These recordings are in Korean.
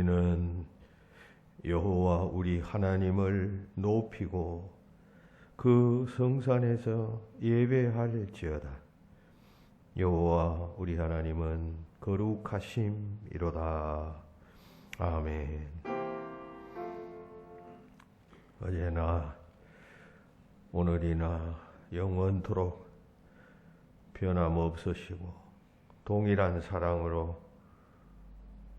우리는 여호와 우리 하나님을 높이고 그 성산에서 예배할지어다. 여호와 우리 하나님은 거룩하심이로다. 아멘. 어제나 오늘이나 영원토록 변함없으시고 동일한 사랑으로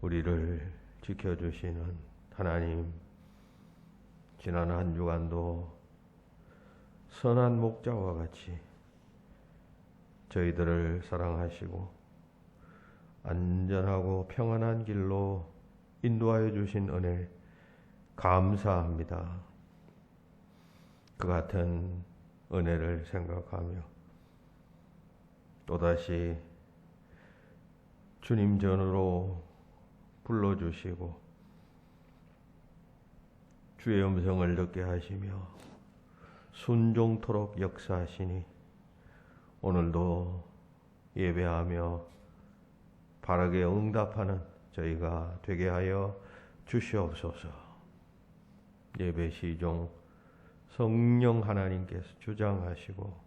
우리를 지켜주시는 하나님, 지난 한 주간도 선한 목자와 같이 저희들을 사랑하시고 안전하고 평안한 길로 인도하여 주신 은혜 감사합니다. 그 같은 은혜를 생각하며 또다시 주님 전으로 불러주시고 주의 음성을 듣게 하시며 순종토록 역사하시니 오늘도 예배하며 바르게 응답하는 저희가 되게 하여 주시옵소서. 예배 시종 성령 하나님께서 주장하시고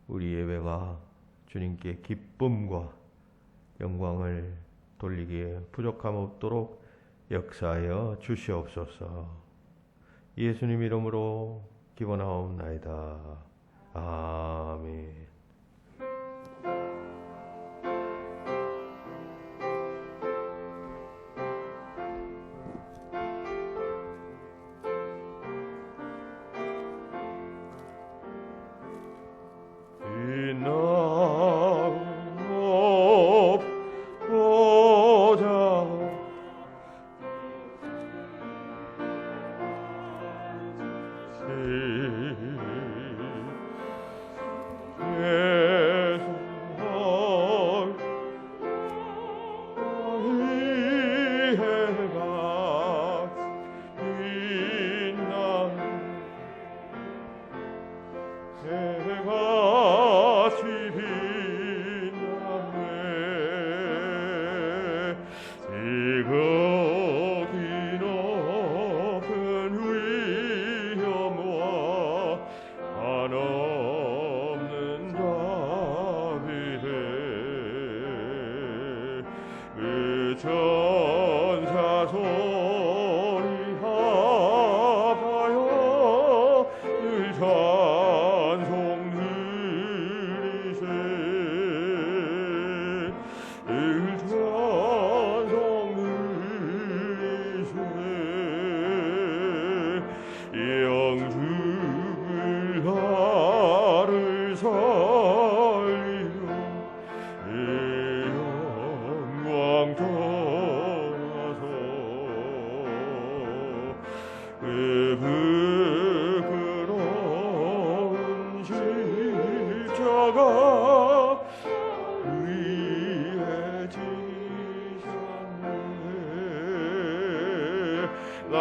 우리 예배가 주님께 기쁨과 영광을 돌리기에 부족함 없도록 역사하여 주시옵소서. 예수님 이름으로 기원하옵나이다. 아멘.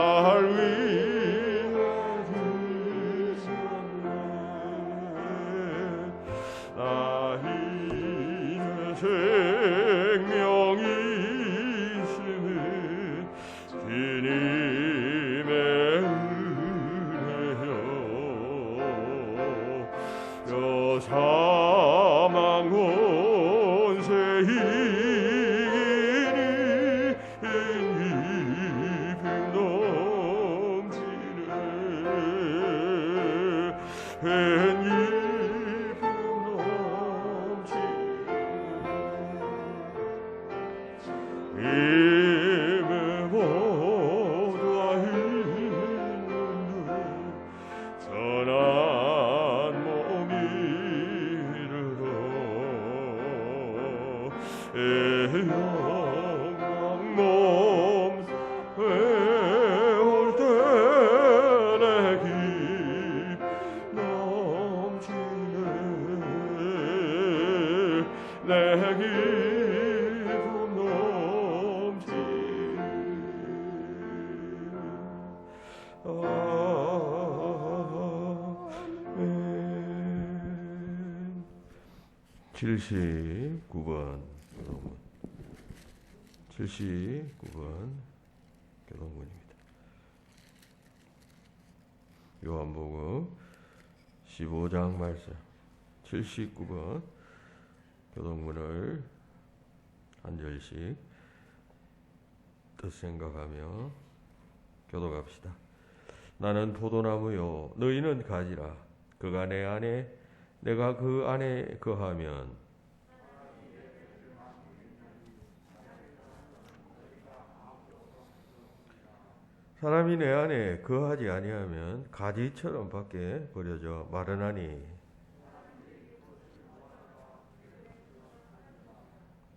아멘. 79번 79번 요한복음 15장 말씀 79번 교동문을 한 절씩 뜻 생각하며 교독합시다. 나는 포도나무요 너희는 가지라. 그가 내 안에 내가 그 안에 거하면 사람이 내 안에 거하지 아니하면 가지처럼 밖에 버려져 마르나니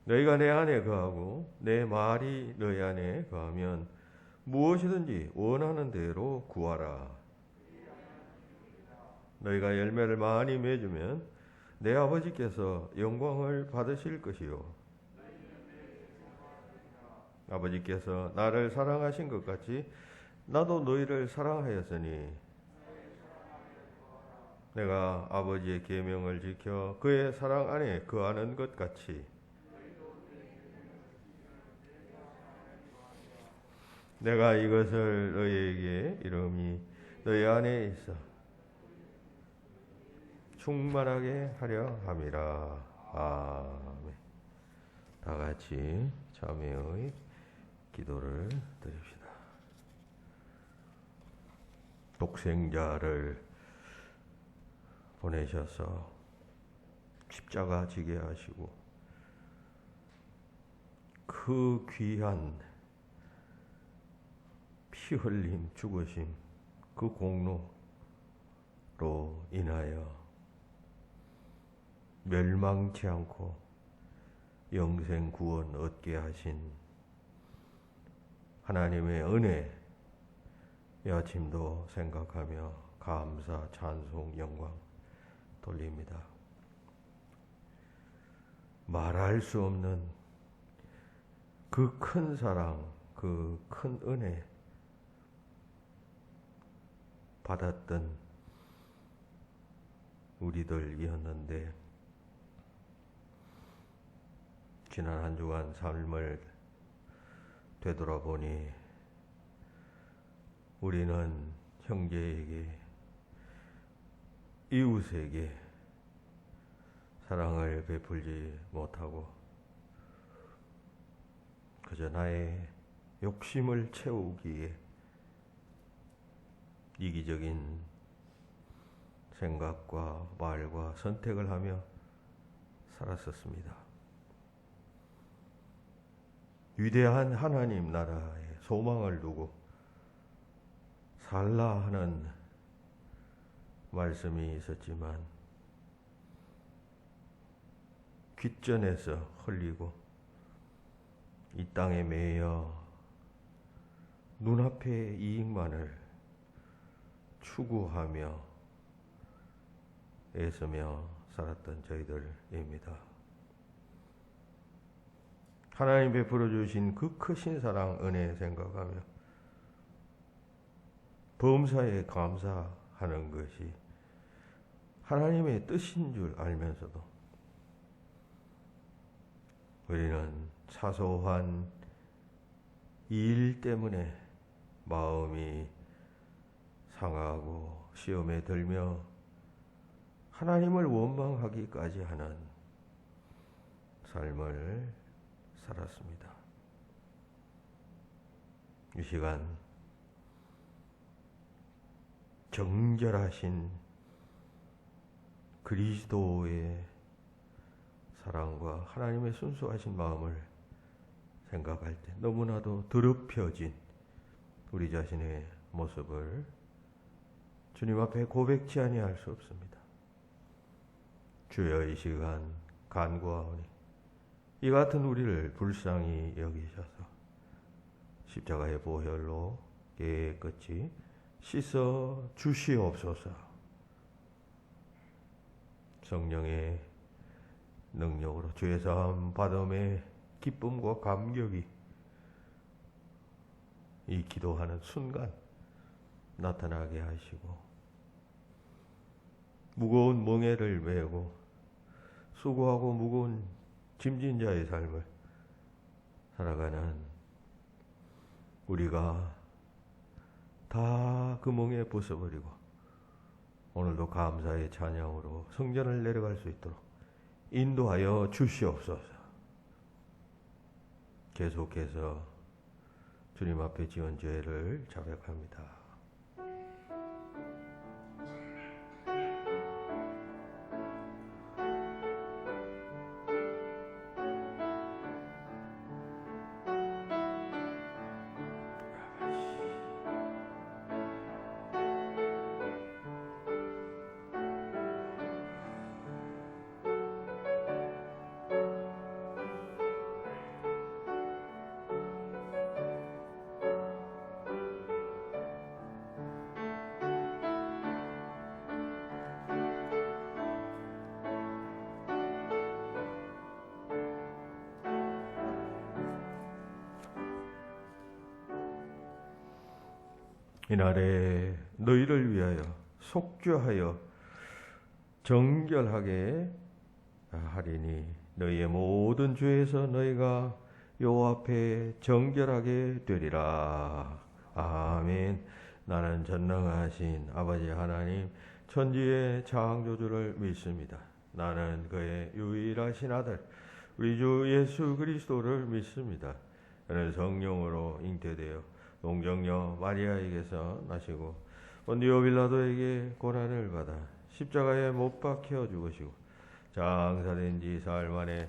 너희가 내 안에 거하고 내 말이 너희 안에 거하면 무엇이든지 원하는 대로 구하라. 너희가 열매를 많이 맺으면 내 아버지께서 영광을 받으실 것이요 아버지께서 나를 사랑하신 것 같이 나도 너희를 사랑하였으니 내가 아버지의 계명을 지켜 그의 사랑 안에 거하는 것 같이 내가 이것을 너희에게 이름이 너희 안에 있어 충만하게 하려 함이라. 아멘. 다 같이 자매의 기도를 드립시다. 독생자를 보내셔서 십자가 지게 하시고 그 귀한 피 흘림 죽으심 그 공로로 인하여 멸망치 않고 영생 구원 얻게 하신 하나님의 은혜 이 아침도 생각하며 감사, 찬송, 영광 돌립니다. 말할 수 없는 그 큰 사랑, 그 큰 은혜 받았던 우리들이었는데 지난 한 주간 삶을 되돌아보니 우리는 형제에게 이웃에게 사랑을 베풀지 못하고 그저 나의 욕심을 채우기에 이기적인 생각과 말과 선택을 하며 살았었습니다. 위대한 하나님 나라에 소망을 두고 살라 하는 말씀이 있었지만 귓전에서 흘리고 이 땅에 매여 눈앞의 이익만을 추구하며 애쓰며 살았던 저희들입니다. 하나님 베풀어 주신 그 크신 사랑 은혜 생각하며 범사에 감사하는 것이 하나님의 뜻인 줄 알면서도 우리는 사소한 일 때문에 마음이 상하고 시험에 들며 하나님을 원망하기까지 하는 삶을 살았습니다. 이 시간 정결하신 그리스도의 사랑과 하나님의 순수하신 마음을 생각할 때 너무나도 더럽혀진 우리 자신의 모습을 주님 앞에 고백치 아니할 수 없습니다. 주여 이 시간 간구하오니 이 같은 우리를 불쌍히 여기셔서 십자가의 보혈로 깨끗이 씻어 주시옵소서. 성령의 능력으로 죄 사함 받음의 기쁨과 감격이 이 기도하는 순간 나타나게 하시고 무거운 멍에를 메고 수고하고 무거운 짐진 자의 삶을 살아가는 우리가 다 그 멍에 벗어버리고 오늘도 감사의 찬양으로 성전을 내려갈 수 있도록 인도하여 주시옵소서. 계속해서 주님 앞에 지은 죄를 자백합니다. 이날에 너희를 위하여 속죄하여 정결하게 하리니 너희의 모든 죄에서 너희가 여호와 앞에 정결하게 되리라. 아멘. 나는 전능하신 아버지 하나님 천지의 창조주를 믿습니다. 나는 그의 유일하신 아들 우리 주 예수 그리스도를 믿습니다. 그는 성령으로 잉태되어 동정녀 마리아에게서 나시고 본디오 빌라도에게 고난을 받아 십자가에 못 박혀 죽으시고 장사된 지 사흘 만에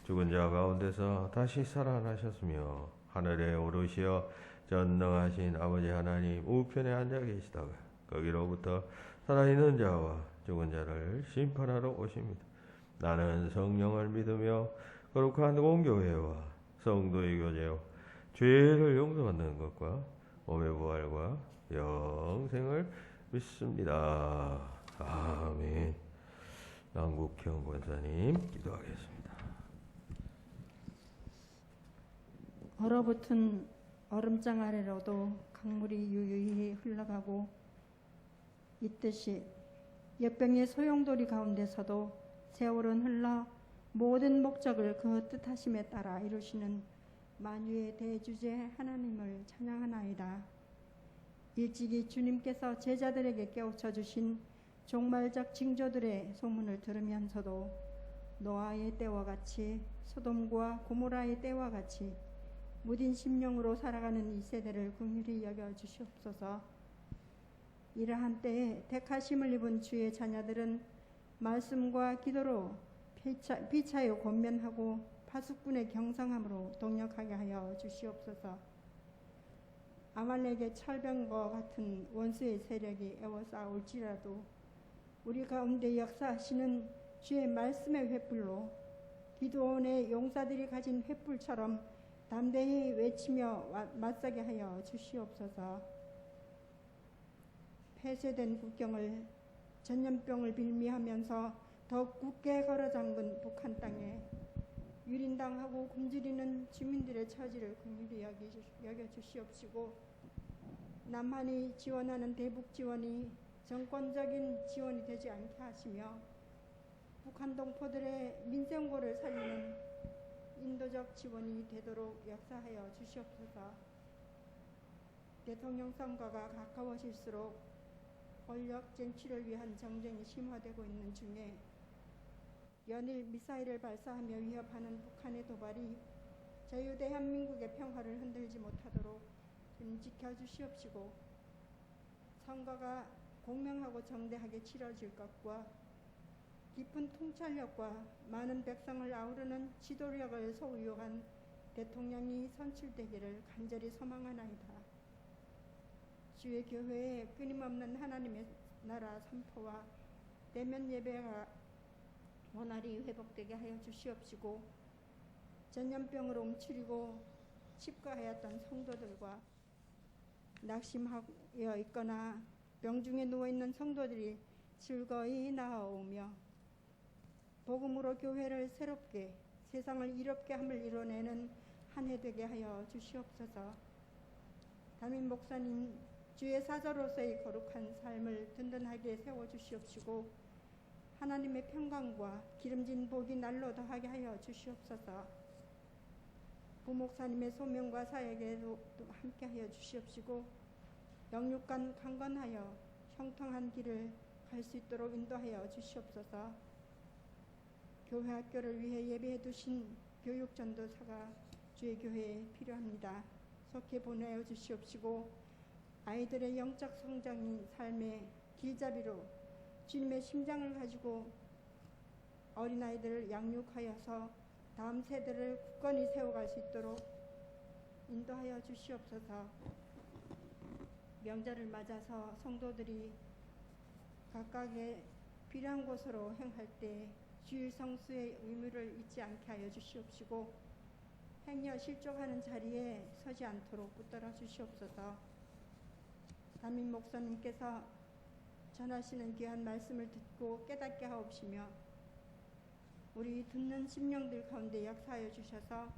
죽은 자 가운데서 다시 살아나셨으며 하늘에 오르시어 전능하신 아버지 하나님 우편에 앉아 계시다가 거기로부터 살아있는 자와 죽은 자를 심판하러 오십니다. 나는 성령을 믿으며 거룩한 공교회와 성도의 교제요 죄를 용서받는 것과 몸의 부활과 영생을 믿습니다. 아멘. 남국형 권사님 기도하겠습니다. 얼어붙은 얼음장 아래로도 강물이 유유히 흘러가고 있듯이 역병의 소용돌이 가운데서도 세월은 흘러 모든 목적을 그 뜻하심에 따라 이루시는 만유의 대주제 하나님을 찬양하나이다. 일찍이 주님께서 제자들에게 깨우쳐 주신 종말적 징조들의 소문을 들으면서도 노아의 때와 같이 소돔과 고모라의 때와 같이 무딘 심령으로 살아가는 이 세대를 긍휼히 여겨 주시옵소서. 이러한 때에 택하심을 입은 주의 자녀들은 말씀과 기도로 비차여 권면하고 파수꾼의 경성함으로 동력하게 하여 주시옵소서. 아말렉의 철병과 같은 원수의 세력이 애워싸울지라도 우리 가운데 역사하시는 주의 말씀의 횃불로 기드온의 용사들이 가진 횃불처럼 담대히 외치며 맞서게 하여 주시옵소서. 폐쇄된 국경을 전염병을 빌미하면서 더욱 굳게 걸어 잠근 북한 땅에 유린당하고 굶주리는 주민들의 처지를 긍휼히 여겨 주시옵시고 남한이 지원하는 대북 지원이 정권적인 지원이 되지 않게 하시며 북한 동포들의 민생고를 살리는 인도적 지원이 되도록 역사하여 주시옵소서. 대통령 선거가 가까워질수록 권력 쟁취를 위한 정쟁이 심화되고 있는 중에 연일 미사일을 발사하며 위협하는 북한의 도발이 자유대한민국의 평화를 흔들지 못하도록 지켜주시옵시고 선거가 공명하고 정대하게 치러질 것과 깊은 통찰력과 많은 백성을 아우르는 지도력을 소유한 대통령이 선출되기를 간절히 소망하나이다. 주의 교회에 끊임없는 하나님의 나라 선포와 대면 예배가 원활히 회복되게 하여 주시옵시고 전염병으로 움츠리고 침과하였던 성도들과 낙심하여 있거나 병중에 누워있는 성도들이 즐거이 나아오며 복음으로 교회를 새롭게 세상을 이롭게 함을 이뤄내는 한 해 되게 하여 주시옵소서. 담임 목사님 주의 사자로서의 거룩한 삶을 든든하게 세워주시옵시고 하나님의 평강과 기름진 복이 날로 더하게 하여 주시옵소서. 부목사님의 소명과 사역에도 함께 하여 주시옵시고 영육간 강건하여 형통한 길을 갈 수 있도록 인도하여 주시옵소서. 교회 학교를 위해 예배해 두신 교육 전도사가 주의 교회에 필요합니다. 속히 보내어 주시옵시고 아이들의 영적 성장인 삶의 길잡이로 주님의 심장을 가지고 어린아이들을 양육하여서 다음 세대를 굳건히 세워갈 수 있도록 인도하여 주시옵소서. 명절을 맞아서 성도들이 각각의 필요한 곳으로 행할 때 주일 성수의 의무를 잊지 않게 하여 주시옵시고 행여 실족하는 자리에 서지 않도록 붙들어 주시옵소서. 담임 목사님께서 전하시는 귀한 말씀을 듣고 깨닫게 하옵시며 우리 듣는 심령들 가운데 역사하여 주셔서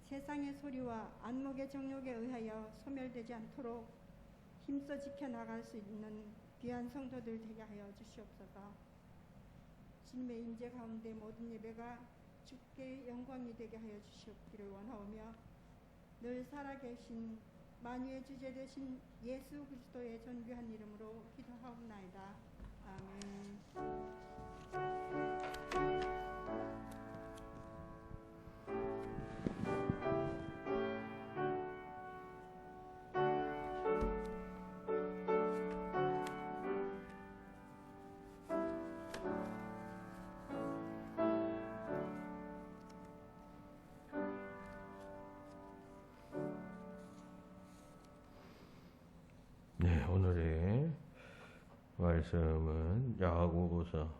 세상의 소리와 안목의 정욕에 의하여 소멸되지 않도록 힘써 지켜나갈 수 있는 귀한 성도들 되게 하여 주시옵소서. 주님의 임재 가운데 모든 예배가 주께 영광이 되게 하여 주시옵기를 원하오며 늘 살아계신 만유의 주제 되신 예수 그리스도의 존귀한 이름으로 기도하옵나이다. 아멘. 네, 오늘의 말씀은 야고보서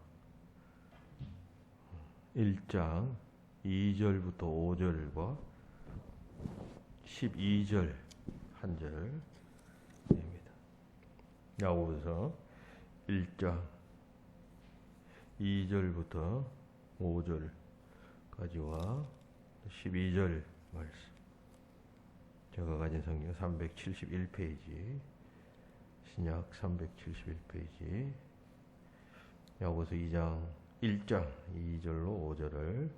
1장 2절부터 5절과 12절 한 절입니다. 야고보서 1장 2절부터 5절까지와 12절 말씀. 제가 가진 성경 371페이지, 신약 371페이지, 야고보서 2장 1장 2절로 5절을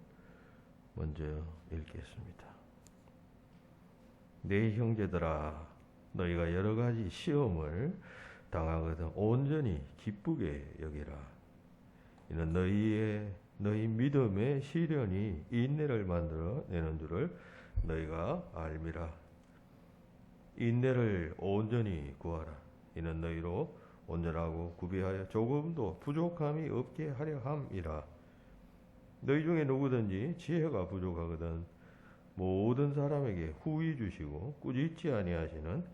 먼저 읽겠습니다. 내 형제들아, 너희가 여러 가지 시험을 당하거든 온전히 기쁘게 여기라. 이는 너희 믿음의 시련이 인내를 만들어 내는 줄을 너희가 알미라. 인내를 온전히 구하라. 이는 너희로 온전하고 구비하여 조금도 부족함이 없게 하려 함이라. 너희 중에 누구든지 지혜가 부족하거든 모든 사람에게 후히 주시고 꾸짖지 아니하시는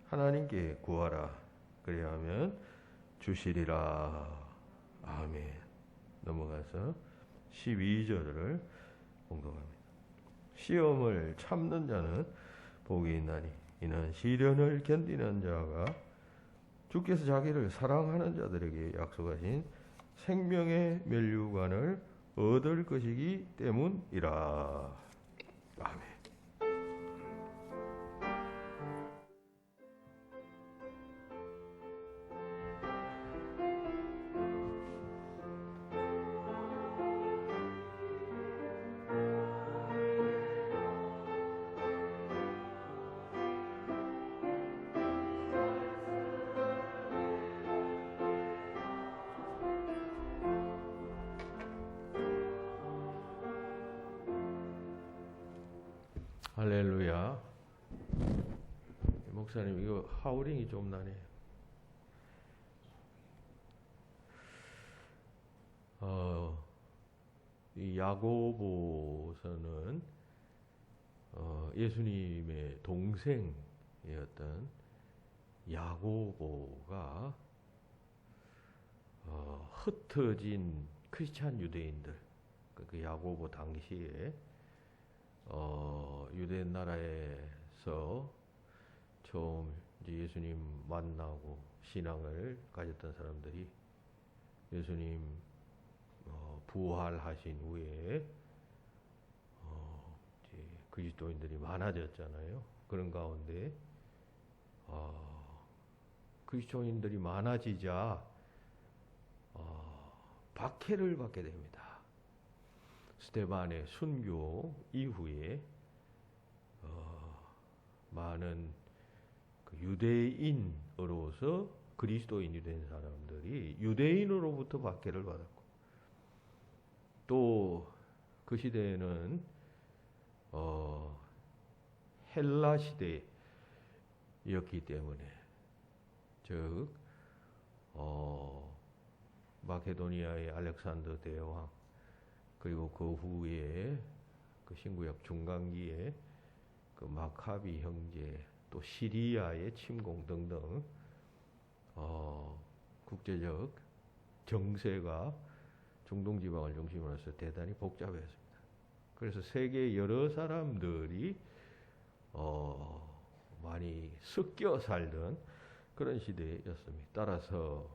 하나님께 구하라. 그리하면 주시리라. 아멘. 넘어가서 12절을 공독합니다. 시험을 참는 자는 복이 있나니 이는 시련을 견디는 자가 주께서 자기를 사랑하는 자들에게 약속하신 생명의 면류관을 얻을 것이기 때문이라. 아멘. 할렐루야. 목사님, 이거 하우링이 좀 나네요. 이 야고보서는 예수님의 동생이었던 야고보가 흩어진 크리스찬 유대인들, 그 야고보 당시에 유대 나라에서 처음 이제 예수님 만나고 신앙을 가졌던 사람들이 예수님 부활하신 후에 이제 그리스도인들이 많아졌잖아요. 그런 가운데 그리스도인들이 많아지자 박해를 받게 됩니다. 스데반의 순교 이후에 많은 그 유대인으로서 그리스도인이 된 사람들이 유대인으로부터 박해를 받았고, 또 그 시대에는 헬라 시대였기 때문에, 즉 마케도니아의 알렉산더 대왕, 그리고 그 후에 그 신구약 중간기에 그 마카비 형제, 또 시리아의 침공 등등 국제적 정세가 중동 지방을 중심으로 해서 대단히 복잡했습니다. 그래서 세계 여러 사람들이 많이 섞여 살던 그런 시대였습니다. 따라서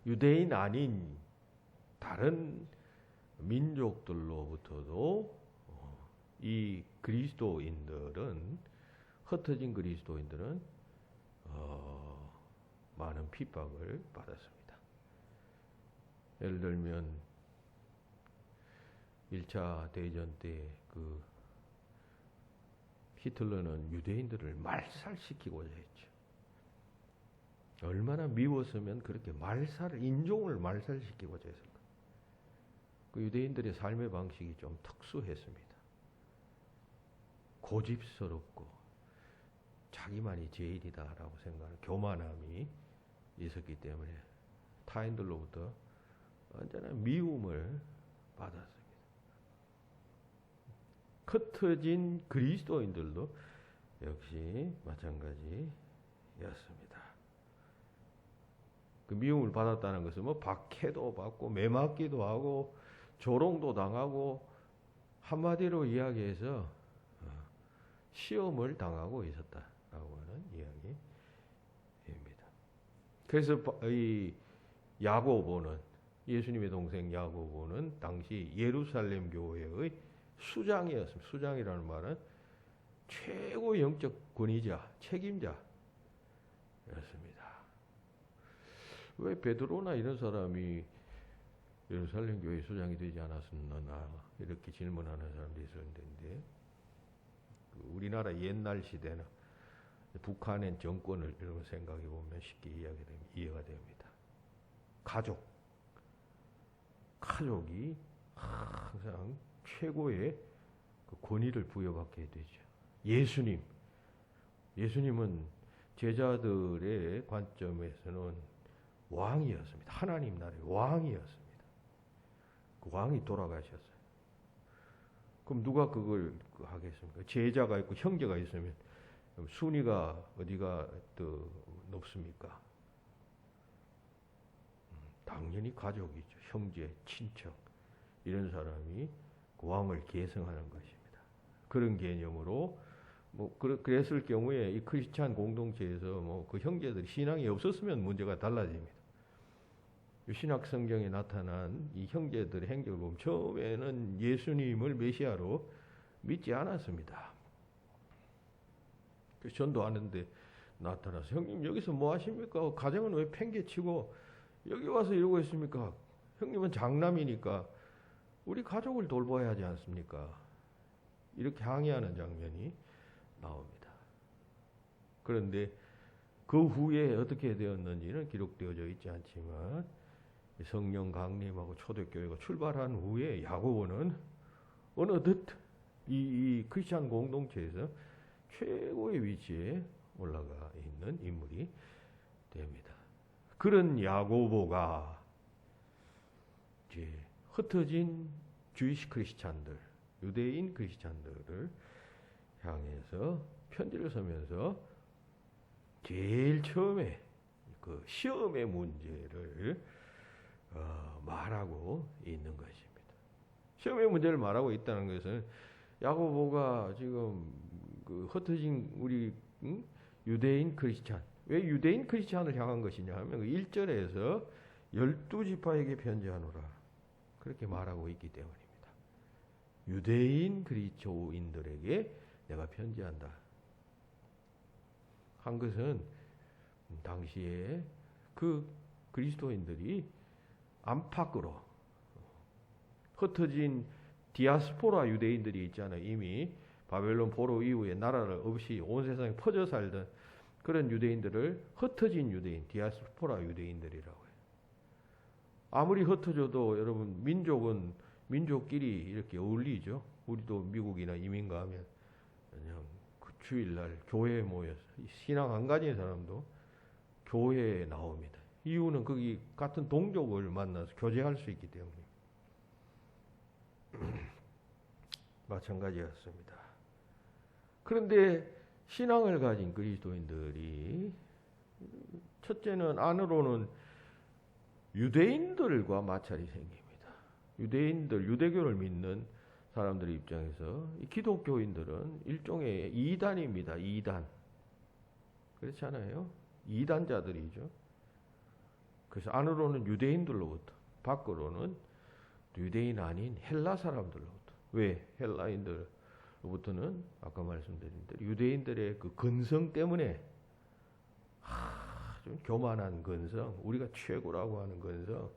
유대인 아닌 다른 민족들로부터도 이 그리스도인들은, 흩어진 그리스도인들은 많은 핍박을 받았습니다. 예를 들면 1차 대전 때 그 히틀러는 유대인들을 말살시키고자 했죠. 얼마나 미웠으면 그렇게 인종을 말살시키고자 했을까. 그 유대인들의 삶의 방식이 좀 특수했습니다. 고집스럽고 자기만이 제일이다라고 생각하는 교만함이 있었기 때문에 타인들로부터 언제나 미움을 받았습니다. 흩어진 그리스도인들도 역시 마찬가지였습니다. 그 미움을 받았다는 것은 뭐 박해도 받고 매맞기도 하고 조롱도 당하고, 한마디로 이야기해서 시험을 당하고 있었다라고 하는 이야기입니다. 그래서 이 야고보는, 예수님의 동생 야고보는 당시 예루살렘 교회의 수장이었습니다. 수장이라는 말은 최고 영적 권위자, 책임자였습니다. 왜 베드로나 이런 사람이 예루살렘 교회 수장이 되지 않았었나, 이렇게 질문하는 사람도 있었는데, 우리나라 옛날 시대는 북한의 정권을 이런 생각해 보면 쉽게 이해가 됩니다. 가족이 항상 최고의 그 권위를 부여받게 되죠. 예수님은 제자들의 관점에서는 왕이었습니다. 하나님 나라의 왕이었습니다. 그 왕이 돌아가셨어요. 그럼 누가 그걸 하겠습니까? 제자가 있고 형제가 있으면 순위가 어디가 더 높습니까? 당연히 가족이죠. 형제, 친척, 이런 사람이 그 왕을 계승하는 것입니다. 그런 개념으로 그랬을 경우에 이 크리스찬 공동체에서 그 형제들이 신앙이 없었으면 문제가 달라집니다. 신약 성경에 나타난 이 형제들의 행적을 보면 처음에는 예수님을 메시아로 믿지 않았습니다. 그래서 전도하는데 나타나서, 형님 여기서 뭐 하십니까? 가정은 왜 팽개치고 여기 와서 이러고 있습니까? 형님은 장남이니까 우리 가족을 돌봐야 하지 않습니까? 이렇게 항의하는 장면이 나옵니다. 그런데 그 후에 어떻게 되었는지는 기록되어져 있지 않지만, 성령 강림하고 초대교회가 출발한 후에 야고보는 어느덧 이 크리스찬 공동체에서 최고의 위치에 올라가 있는 인물이 됩니다. 그런 야고보가 이제 흩어진 주이시 크리스찬들, 유대인 크리스찬들을 향해서 편지를 쓰면서 제일 처음에 그 시험의 문제를 말하고 있는 것입니다. 시험의 문제를 말하고 있다는 것은 야고보가 지금 그 흩어진 우리 유대인 크리스찬, 왜 유대인 크리스찬을 향한 것이냐 하면 1절에서 12지파에게 편지하노라, 그렇게 말하고 있기 때문입니다. 유대인 그리스도인들에게 내가 편지한다 한 것은, 당시에 그 그리스도인들이 안팎으로 흩어진 디아스포라 유대인들이 있잖아요. 이미 바벨론 포로 이후에 나라를 없이 온 세상에 퍼져 살던 그런 유대인들을 흩어진 유대인, 디아스포라 유대인들이라고 해요. 아무리 흩어져도 여러분 민족은 민족끼리 이렇게 어울리죠. 우리도 미국이나 이민 가면 그냥 그 주일날 교회에 모여서 신앙 안 가진 사람도 교회에 나옵니다. 이유는 거기 같은 동족을 만나서 교제할 수 있기 때문에. 마찬가지였습니다. 그런데 신앙을 가진 그리스도인들이 첫째는 안으로는 유대인들과 마찰이 생깁니다. 유대인들, 유대교를 믿는 사람들 입장에서 이 기독교인들은 일종의 이단입니다. 이단. 그렇잖아요. 이단자들이죠. 그래서 안으로는 유대인들로부터, 밖으로는 유대인 아닌 헬라 사람들로부터. 왜? 헬라인들로부터는 아까 말씀드린 대로 유대인들의 그 근성 때문에 좀 교만한 근성, 우리가 최고라고 하는 근성.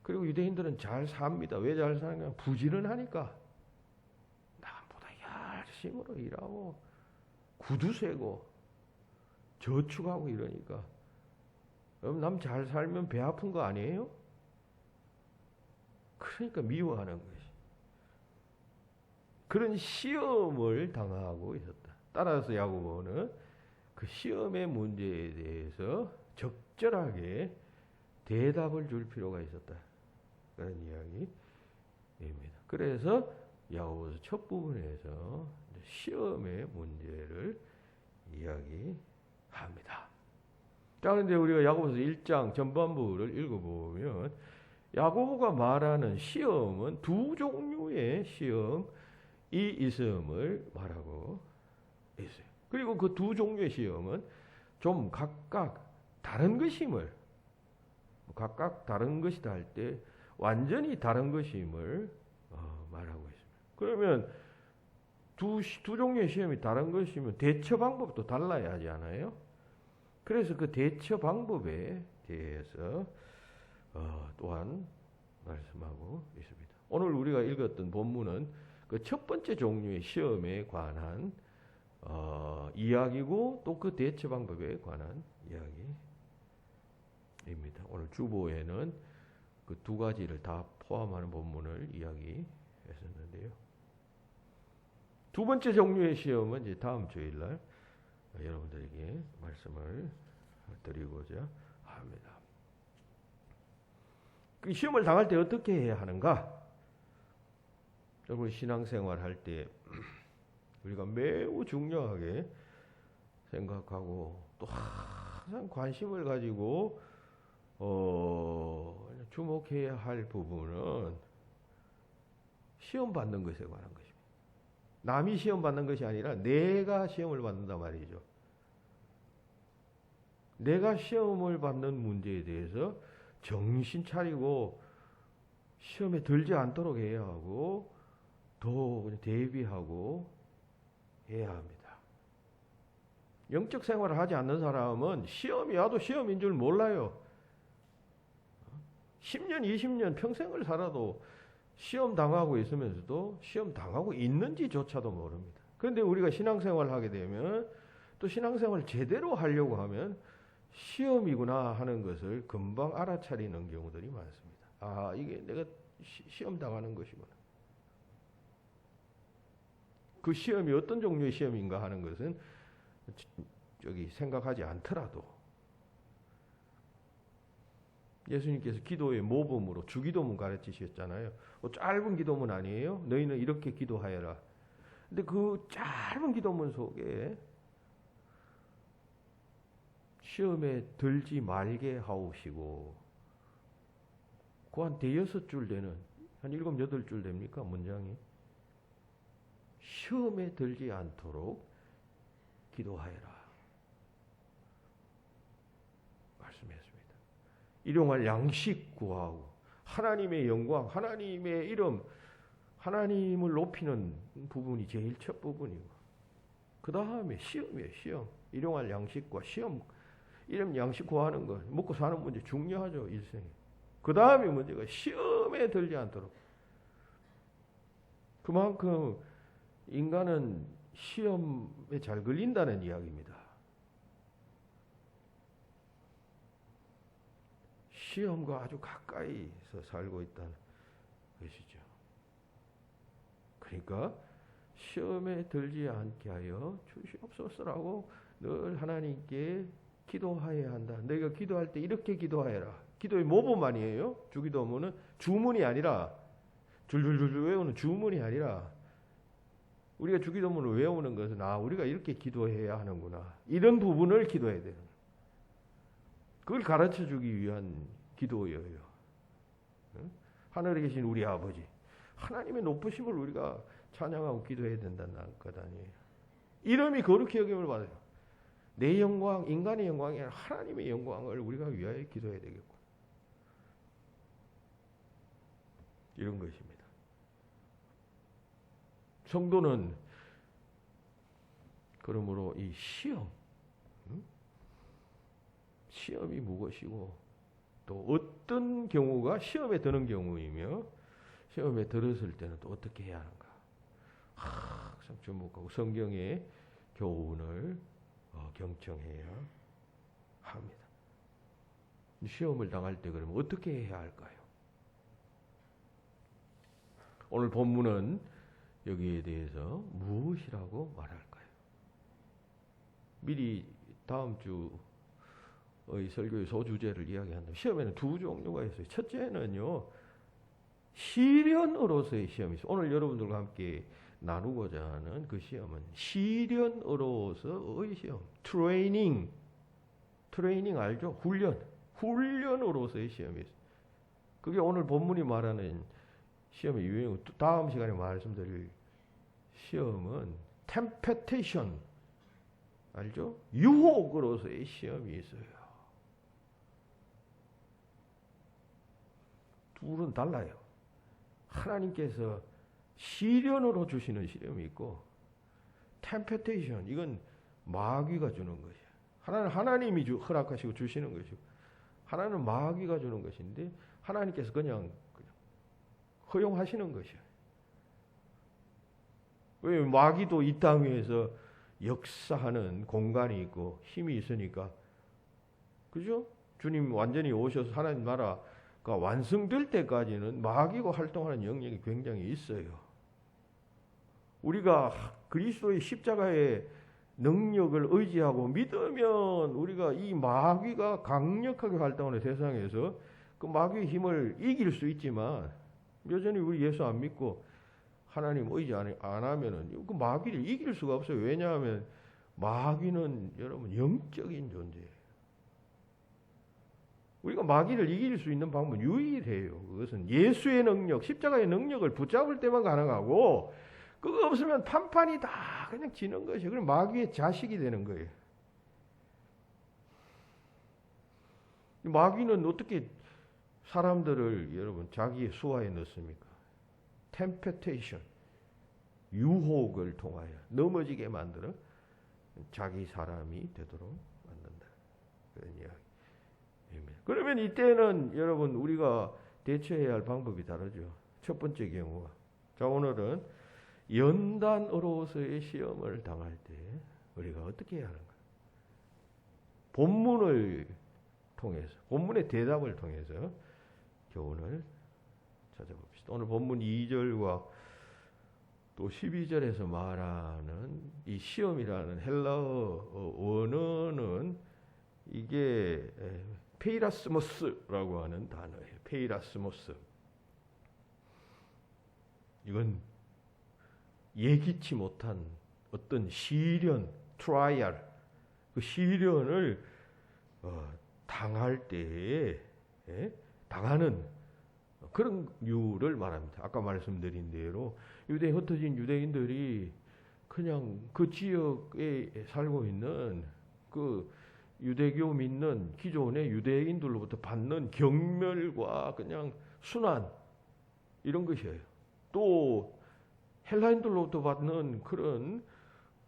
그리고 유대인들은 잘 삽니다. 왜 잘 사냐? 부지런하니까. 남보다 열심으로 일하고 구두 세고 저축하고 이러니까. 여러분 남 잘 살면 배 아픈 거 아니에요? 그러니까 미워하는 것이. 그런 시험을 당하고 있었다. 따라서 야고보는 그 시험의 문제에 대해서 적절하게 대답을 줄 필요가 있었다. 그런 이야기입니다. 그래서 야고보서 첫 부분에서 시험의 문제를 이야기합니다. 자, 그런데 우리가 야고보서 1장 전반부를 읽어보면 야고보가 말하는 시험은 두 종류의 시험이 있음을 말하고 있어요. 그리고 그 두 종류의 시험은 좀 각각 다른 것임을, 각각 다른 것이다 할 때 완전히 다른 것임을 말하고 있습니다. 그러면 두 종류의 시험이 다른 것이면 대처 방법도 달라야 하지 않아요? 그래서 그 대처 방법에 대해서 또한 말씀하고 있습니다. 오늘 우리가 읽었던 본문은 그 첫 번째 종류의 시험에 관한 이야기고 또 그 대처 방법에 관한 이야기입니다. 오늘 주보에는 그 두 가지를 다 포함하는 본문을 이야기했었는데요. 두 번째 종류의 시험은 이제 다음 주일날 여러분들에게 말씀을 드리고자 합니다. 그 시험을 당할 때 어떻게 해야 하는가? 여러분 신앙생활 할 때 우리가 매우 중요하게 생각하고 또 항상 관심을 가지고 주목해야 할 부분은 시험 받는 것에 관한 것입니다. 남이 시험 받는 것이 아니라 내가 시험을 받는단 말이죠. 내가 시험을 받는 문제에 대해서 정신 차리고 시험에 들지 않도록 해야 하고 더 대비하고 해야 합니다. 영적 생활을 하지 않는 사람은 시험이 와도 시험인 줄 몰라요. 10년, 20년 평생을 살아도 시험 당하고 있으면서도 시험 당하고 있는지조차도 모릅니다. 그런데 우리가 신앙생활을 하게 되면 또 신앙생활을 제대로 하려고 하면 시험이구나 하는 것을 금방 알아차리는 경우들이 많습니다. 아, 이게 내가 시험 당하는 것이구나. 그 시험이 어떤 종류의 시험인가 하는 것은 생각하지 않더라도 예수님께서 기도의 모범으로 주기도문 가르치셨잖아요. 짧은 기도문 아니에요? 너희는 이렇게 기도하여라. 근데 그 짧은 기도문 속에 시험에 들지 말게 하옵시고 그 한 대여섯 줄 되는 한 7, 8줄 됩니까? 문장이. 시험에 들지 않도록 기도하여라. 말씀했습니다. 일용할 양식 구하고 하나님의 영광, 하나님의 이름, 하나님을 높이는 부분이 제일 첫 부분이고 그 다음에 시험이에요. 시험. 일용할 양식과 시험. 이름 양식 구하는 거 먹고 사는 문제 중요하죠. 일생에. 그 다음에 문제가 시험에 들지 않도록. 그만큼 인간은 시험에 잘 걸린다는 이야기입니다. 시험과 아주 가까이서 살고 있다는 것이죠. 그러니까 시험에 들지 않게 하여 주시옵소서라고 늘 하나님께 기도해야 한다. 너희가 기도할 때 이렇게 기도하여라. 기도의 모범만이에요. 주기도문은 주문이 아니라 줄줄줄 외우는 주문이 아니라 우리가 주기도문을 외우는 것은 우리가 이렇게 기도해야 하는구나. 이런 부분을 기도해야 되는 거예요. 그걸 가르쳐주기 위한 기도예요. 하늘에 계신 우리 아버지 하나님의 높으심을 우리가 찬양하고 기도해야 된다는 것 아니에요. 이름이 거룩히 여김을 받아요. 내 영광, 인간의 영광이 아니라 하나님의 영광을 우리가 위하여 기도해야 되겠고 이런 것입니다. 성도는 그러므로 이 시험이 무엇이고 또 어떤 경우가 시험에 드는 경우이며 시험에 들었을 때는 또 어떻게 해야 하는가 항상 주목하고 성경의 교훈을 경청해야 합니다. 시험을 당할 때 그러면 어떻게 해야 할까요? 오늘 본문은 여기에 대해서 무엇이라고 말할까요? 미리 다음 주의 설교의 소주제를 이야기한다면 시험에는 두 종류가 있어요. 첫째는요. 시련으로서의 시험이 있어요. 오늘 여러분들과 함께 나누고자 하는 그 시험은 시련으로서의 시험. 트레이닝 알죠? 훈련으로서의 시험이 있어요. 그게 오늘 본문이 말하는 시험의 유형. 다음 시간에 말씀드릴 시험은 템페테이션 알죠? 유혹으로서의 시험이 있어요. 둘은 달라요. 하나님께서 시련으로 주시는 시험이 있고 템페테이션 이건 마귀가 주는 것이에요. 하나님이 허락하시고 주시는 것이고 하나님은 마귀가 주는 것인데 하나님께서 그냥 허용하시는 것이에요. 왜 마귀도 이 땅 위에서 역사하는 공간이 있고 힘이 있으니까 그죠? 주님 완전히 오셔서 하나님 나라가 완성될 때까지는 마귀가 활동하는 영역이 굉장히 있어요. 우리가 그리스도의 십자가의 능력을 의지하고 믿으면 우리가 이 마귀가 강력하게 활동하는 세상에서 그 마귀의 힘을 이길 수 있지만 여전히 우리 예수 안 믿고 하나님 의지 안 하면은 그 마귀를 이길 수가 없어요. 왜냐하면 마귀는 여러분 영적인 존재예요. 우리가 마귀를 이길 수 있는 방법은 유일해요. 그것은 예수의 능력, 십자가의 능력을 붙잡을 때만 가능하고 그거 없으면 판판이 다 그냥 지는 것이에요. 그럼 마귀의 자식이 되는 거예요. 마귀는 어떻게 사람들을 여러분 자기의 수하에 넣습니까? 템페테이션, 유혹을 통하여 넘어지게 만들어 자기 사람이 되도록 만든다. 그런 이야기입니다. 그러면 이때는 여러분 우리가 대처해야 할 방법이 다르죠. 첫 번째 경우가 자 오늘은 연단으로서의 시험을 당할 때 우리가 어떻게 해야 하는가? 본문을 통해서 본문의 대답을 통해서 교훈을 찾아봅시다. 오늘 본문 2절과 또 12절에서 말하는 이 시험이라는 헬라어 원어는 이게 페이라스모스라고 하는 단어예요. 페이라스모스. 이건 예기치 못한 어떤 시련, 트라이얼, 그 시련을 당할 때에 당하는 그런 류를 말합니다. 아까 말씀드린 대로 유대에 흩어진 유대인들이 그냥 그 지역에 살고 있는 그 유대교 믿는 기존의 유대인들로부터 받는 경멸과 그냥 순환 이런 것이에요. 또 헬라인들로부터 받는 그런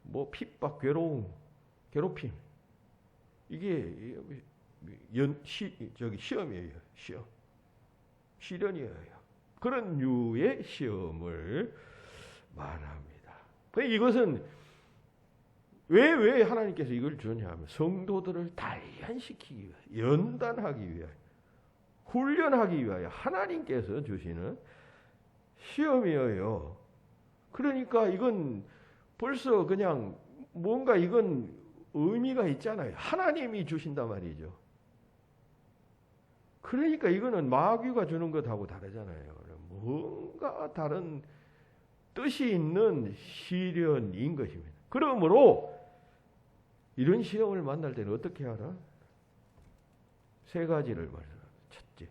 뭐 핍박, 괴롭힘 이게 시험이에요. 시련이에요. 그런 류의 시험을 말합니다. 이것은 왜 하나님께서 이걸 주냐 하면 성도들을 단련시키기 위해 연단하기 위해 훈련하기 위하여 하나님께서 주시는 시험이에요. 그러니까 이건 벌써 그냥 뭔가 이건 의미가 있잖아요. 하나님이 주신단 말이죠. 그러니까 이거는 마귀가 주는 것하고 다르잖아요. 뭔가 다른 뜻이 있는 시련인 것입니다. 그러므로 이런 시험을 만날 때는 어떻게 하라? 세 가지를 말합니다. 첫째,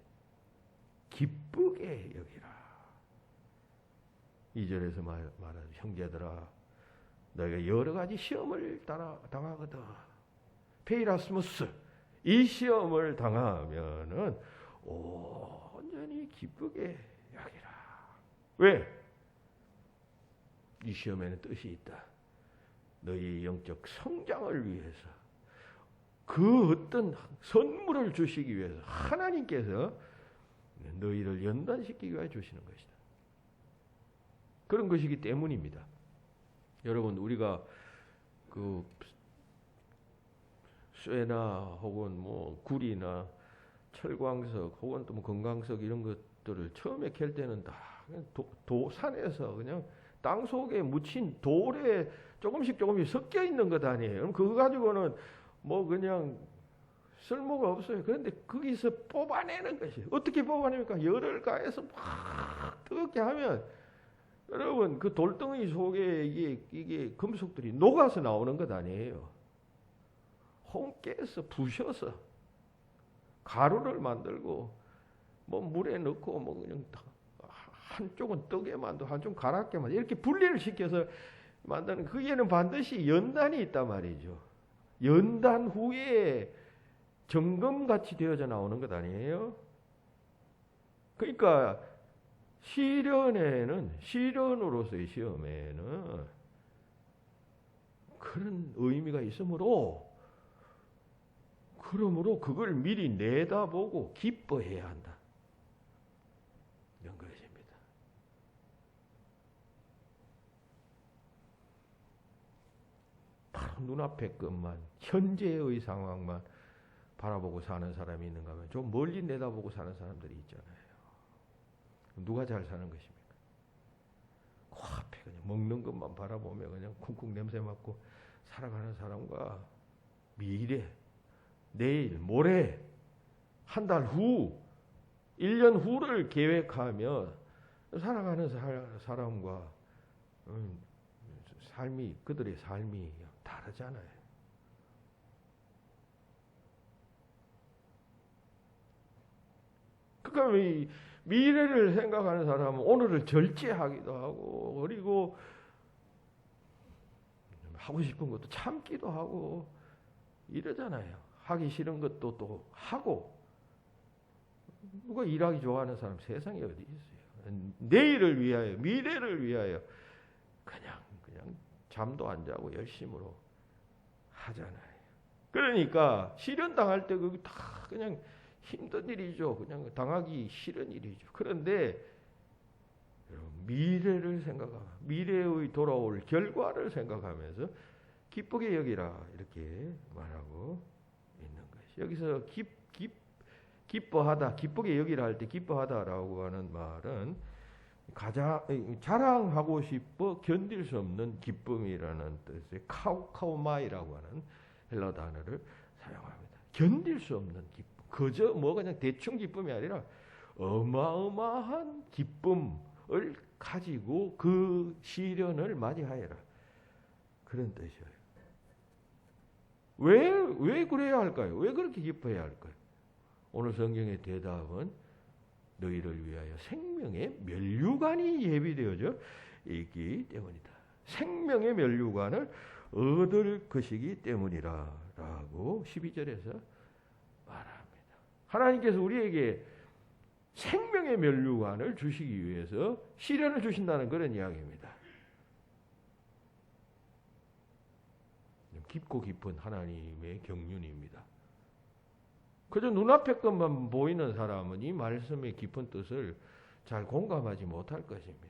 기쁘게 여기라. 2절에서 말하죠. 형제들아, 너희가 여러 가지 시험을 당하거든. 페이라스무스, 이 시험을 당하면은 온전히 기쁘게 여기라. 왜? 이 시험에는 뜻이 있다. 너희의 영적 성장을 위해서, 그 어떤 선물을 주시기 위해서 하나님께서 너희를 연단시키기 위해 주시는 것이다. 그런 것이기 때문입니다. 여러분, 우리가 그 쇠나 혹은 뭐 구리나 철광석 혹은 또 뭐 금강석 이런 것들을 처음에 캘 때는 다 산에서 그냥 땅 속에 묻힌 돌에 조금씩 섞여 있는 것 아니에요. 그럼 그거 가지고는 뭐 그냥 쓸모가 없어요. 그런데 거기서 뽑아내는 것이 어떻게 뽑아냅니까? 열을 가해서 막 뜨겁게 하면 여러분 그 돌덩이 속에 이게 금속들이 녹아서 나오는 것 아니에요. 홍깨에서 부셔서 가루를 만들고 뭐 물에 넣고 뭐 그냥 한쪽은 뜨게 만들고 한쪽은 가랍게 만들고 이렇게 분리를 시켜서 만드는, 거기에는 반드시 연단이 있단 말이죠. 연단 후에 점검같이 되어져 나오는 것 아니에요? 그러니까 시련으로서의 시험에는 그런 의미가 있으므로, 그러므로 그걸 미리 내다보고 기뻐해야 한다. 이런 것입니다. 바로 눈앞의 것만, 현재의 상황만 바라보고 사는 사람이 있는가 하면 좀 멀리 내다보고 사는 사람들이 있잖아요. 누가 잘 사는 것입니까? 그 앞에 그냥 먹는 것만 바라보며 그냥 쿵쿵 냄새 맡고 살아가는 사람과 미래, 내일, 모레, 한 달 후, 1년 후를 계획하며 살아가는 사람과 그들의 삶이 다르잖아요. 그러니까 미래를 생각하는 사람은 오늘을 절제하기도 하고, 그리고 하고 싶은 것도 참기도 하고 이러잖아요. 하기 싫은 것도 또 하고. 누가 일하기 좋아하는 사람 세상에 어디 있어요? 내일을 위하여, 미래를 위하여 그냥 잠도 안 자고 열심으로 하잖아요. 그러니까 시련 당할 때 그게 다 그냥 힘든 일이죠. 그냥 당하기 싫은 일이죠. 그런데 미래를 생각하고 미래의 돌아올 결과를 생각하면서 기쁘게 여기라 이렇게 말하고 있는 것이. 여기서 기뻐하다, 기쁘게 여기라 할 때 기뻐하다라고 하는 말은 자랑하고 싶어 견딜 수 없는 기쁨이라는 뜻의 카우카우마이라고 하는 헬라 단어를 사용합니다. 견딜 수 없는 기쁨. 그저 그냥 대충 기쁨이 아니라 어마어마한 기쁨을 가지고 그 시련을 맞이하여라. 그런 뜻이에요. 왜 그래야 할까요? 왜 그렇게 기뻐해야 할까요? 오늘 성경의 대답은 너희를 위하여 생명의 면류관이 예비되어져 있기 때문이다. 생명의 면류관을 얻을 것이기 때문이라 라고 12절에서 말합니다. 하나님께서 우리에게 생명의 면류관을 주시기 위해서 시련을 주신다는 그런 이야기입니다. 깊고 깊은 하나님의 경륜입니다. 그저 눈앞의 것만 보이는 사람은 이 말씀의 깊은 뜻을 잘 공감하지 못할 것입니다.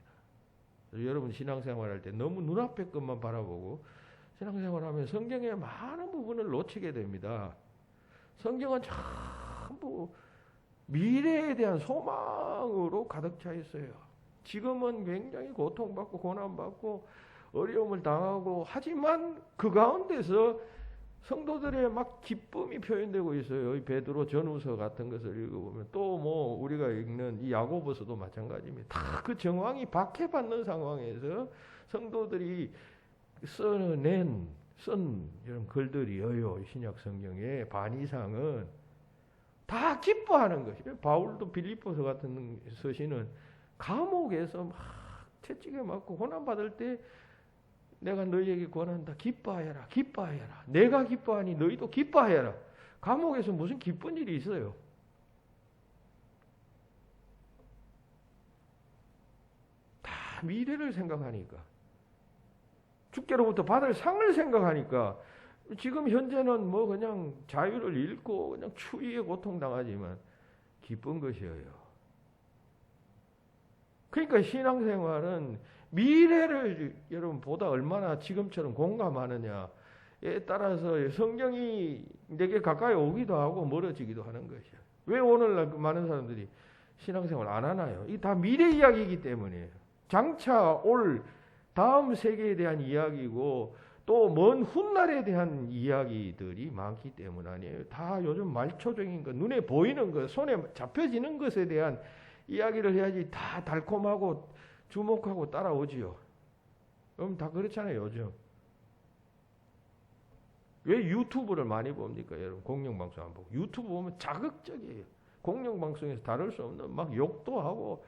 여러분 신앙생활할 때 너무 눈앞의 것만 바라보고 신앙생활하면 성경의 많은 부분을 놓치게 됩니다. 성경은 전부 미래에 대한 소망으로 가득 차 있어요. 지금은 굉장히 고통받고 고난받고 어려움을 당하고 하지만 그 가운데서 성도들의 막 기쁨이 표현되고 있어요. 이 베드로 전후서 같은 것을 읽어보면 또 뭐 우리가 읽는 이 야고보서도 마찬가지입니다. 다 그 정황이 박해받는 상황에서 성도들이 쓴 이런 글들이에요. 신약 성경의 반 이상은 다 기뻐하는 것이에요. 바울도 빌립보서 같은 서신은 감옥에서 막 채찍에 맞고 고난받을 때 내가 너희에게 권한다. 기뻐하여라. 기뻐하여라. 내가 기뻐하니 너희도 기뻐하여라. 감옥에서 무슨 기쁜 일이 있어요? 다 미래를 생각하니까. 주께로부터 받을 상을 생각하니까 지금 현재는 뭐 그냥 자유를 잃고 그냥 추위에 고통당하지만 기쁜 것이에요. 그러니까 신앙생활은 미래를 여러분 보다 얼마나 지금처럼 공감하느냐에 따라서 성경이 내게 가까이 오기도 하고 멀어지기도 하는 것이야. 왜 오늘날 많은 사람들이 신앙생활 안 하나요? 이 다 미래 이야기이기 때문이에요. 장차 올 다음 세계에 대한 이야기고 또 먼 훗날에 대한 이야기들이 많기 때문 아니에요. 다 요즘 말초적인 것, 눈에 보이는 것, 손에 잡혀지는 것에 대한 이야기를 해야지 다 달콤하고 주목하고 따라오지요. 그럼 다 그렇잖아요, 요즘. 왜 유튜브를 많이 봅니까, 여러분? 공영방송 안 보고. 유튜브 보면 자극적이에요. 공영방송에서 다룰 수 없는 막 욕도 하고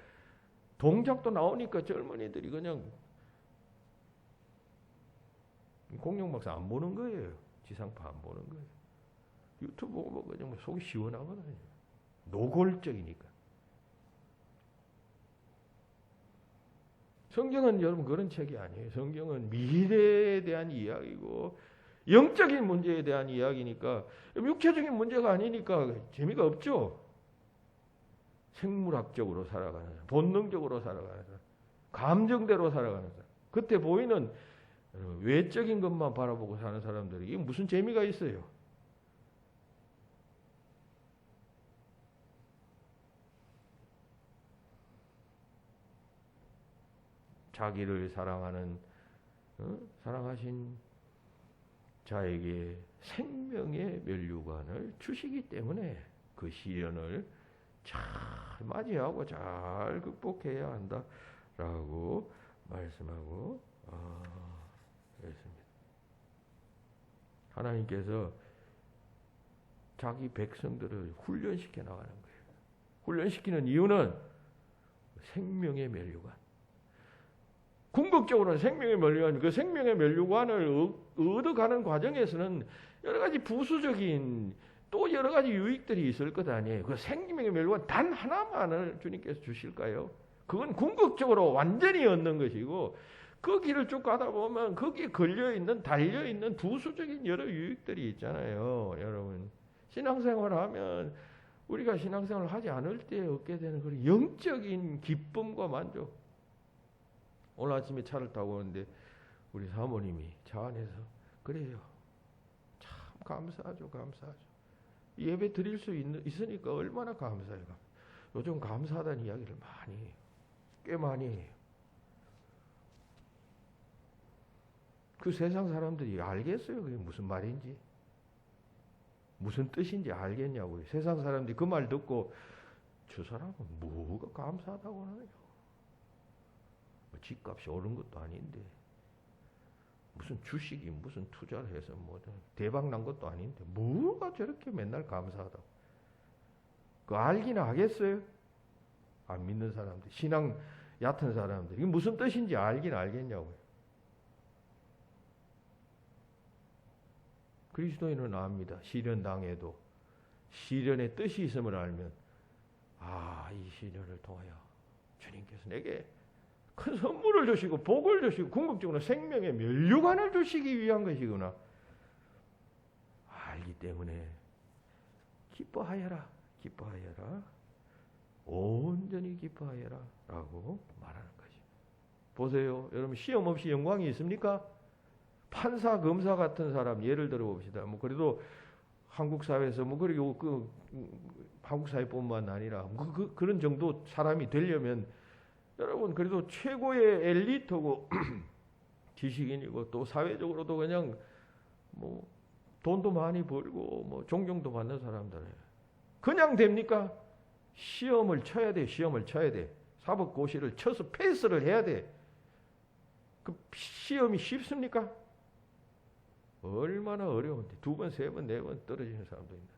동작도 나오니까 젊은이들이 그냥 공영방송 안 보는 거예요. 지상파 안 보는 거예요. 유튜브 보면 그냥 속이 시원하거든요. 노골적이니까. 성경은 여러분 그런 책이 아니에요. 성경은 미래에 대한 이야기고 영적인 문제에 대한 이야기니까 육체적인 문제가 아니니까 재미가 없죠. 생물학적으로 살아가는 사람, 본능적으로 살아가는 사람, 감정대로 살아가는 사람. 그때 보이는 외적인 것만 바라보고 사는 사람들이 이게 무슨 재미가 있어요? 자기를 사랑하는 사랑하신 자에게 생명의 면류관을 주시기 때문에 그 시련을 잘 맞이하고 잘 극복해야 한다라고 말씀하고 있습니다. 하나님께서 자기 백성들을 훈련시켜 나가는 거예요. 훈련시키는 이유는 생명의 면류관. 궁극적으로는 생명의 면류관, 그 생명의 면류관을 얻어가는 과정에서는 여러 가지 부수적인 또 여러 가지 유익들이 있을 것 아니에요. 그 생명의 면류관 단 하나만을 주님께서 주실까요? 그건 궁극적으로 완전히 얻는 것이고 그 길을 쭉 가다 보면 거기에 걸려있는 달려있는 부수적인 여러 유익들이 있잖아요. 여러분 신앙생활을 하면 우리가 신앙생활을 하지 않을 때 얻게 되는 그런 영적인 기쁨과 만족. 오늘 아침에 차를 타고 오는데 우리 사모님이 차 안에서 그래요. 참 감사하죠. 감사하죠. 예배 드릴 수 있으니까 얼마나 감사해요. 요즘 감사하다는 이야기를 많이 해요. 꽤 많이 해요. 그 세상 사람들이 알겠어요. 그게 무슨 말인지. 무슨 뜻인지 알겠냐고요. 세상 사람들이 그 말 듣고 저 사람은 뭐가 감사하다고 하느냐. 집값이 오른 것도 아닌데 무슨 주식이 무슨 투자를 해서 뭐 대박 난 것도 아닌데 뭐가 저렇게 맨날 감사하다고. 그거 알긴 하겠어요? 안 믿는 사람들, 신앙 얕은 사람들 이게 무슨 뜻인지 알긴 알겠냐고요. 그리스도인은 압니다. 시련 당해도 시련의 뜻이 있음을 알면 이 시련을 통하여 주님께서 내게 큰 선물을 주시고 복을 주시고 궁극적으로 생명의 면류관을 주시기 위한 것이구나 알기 때문에 기뻐하여라. 기뻐하여라. 온전히 기뻐하여라 라고 말하는 것입니다. 보세요. 여러분 시험 없이 영광이 있습니까? 판사, 검사 같은 사람 예를 들어 봅시다. 뭐 그래도 한국 사회에서 뭐 그리고 한국 사회뿐만 아니라 그런 정도 사람이 되려면 여러분 그래도 최고의 엘리트고 지식인이고 또 사회적으로도 그냥 뭐 돈도 많이 벌고 뭐 존경도 받는 사람들이에요. 그냥 됩니까? 시험을 쳐야 돼. 시험을 쳐야 돼. 사법고시를 쳐서 패스를 해야 돼. 그 시험이 쉽습니까? 얼마나 어려운데. 2번, 3번, 4번 떨어지는 사람도 있는데.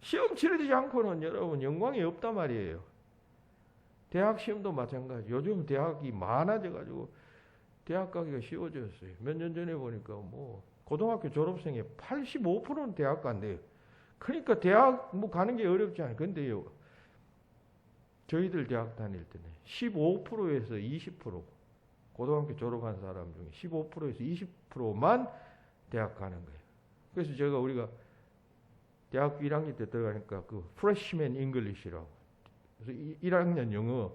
시험 치르지 않고는 여러분 영광이 없단 말이에요. 대학 시험도 마찬가지. 요즘 대학이 많아져가지고 대학 가기가 쉬워졌어요. 몇 년 전에 보니까 뭐 고등학교 졸업생의 85%는 대학 간대요. 그러니까 대학 뭐 가는 게 어렵지 않아요. 근데요, 저희들 대학 다닐 때는 15%에서 20%, 고등학교 졸업한 사람 중에 15%에서 20%만 대학 가는 거예요. 그래서 우리가 대학교 1학년 때 들어가니까 그 프레시맨 잉글리시라고, 그래서 1학년 영어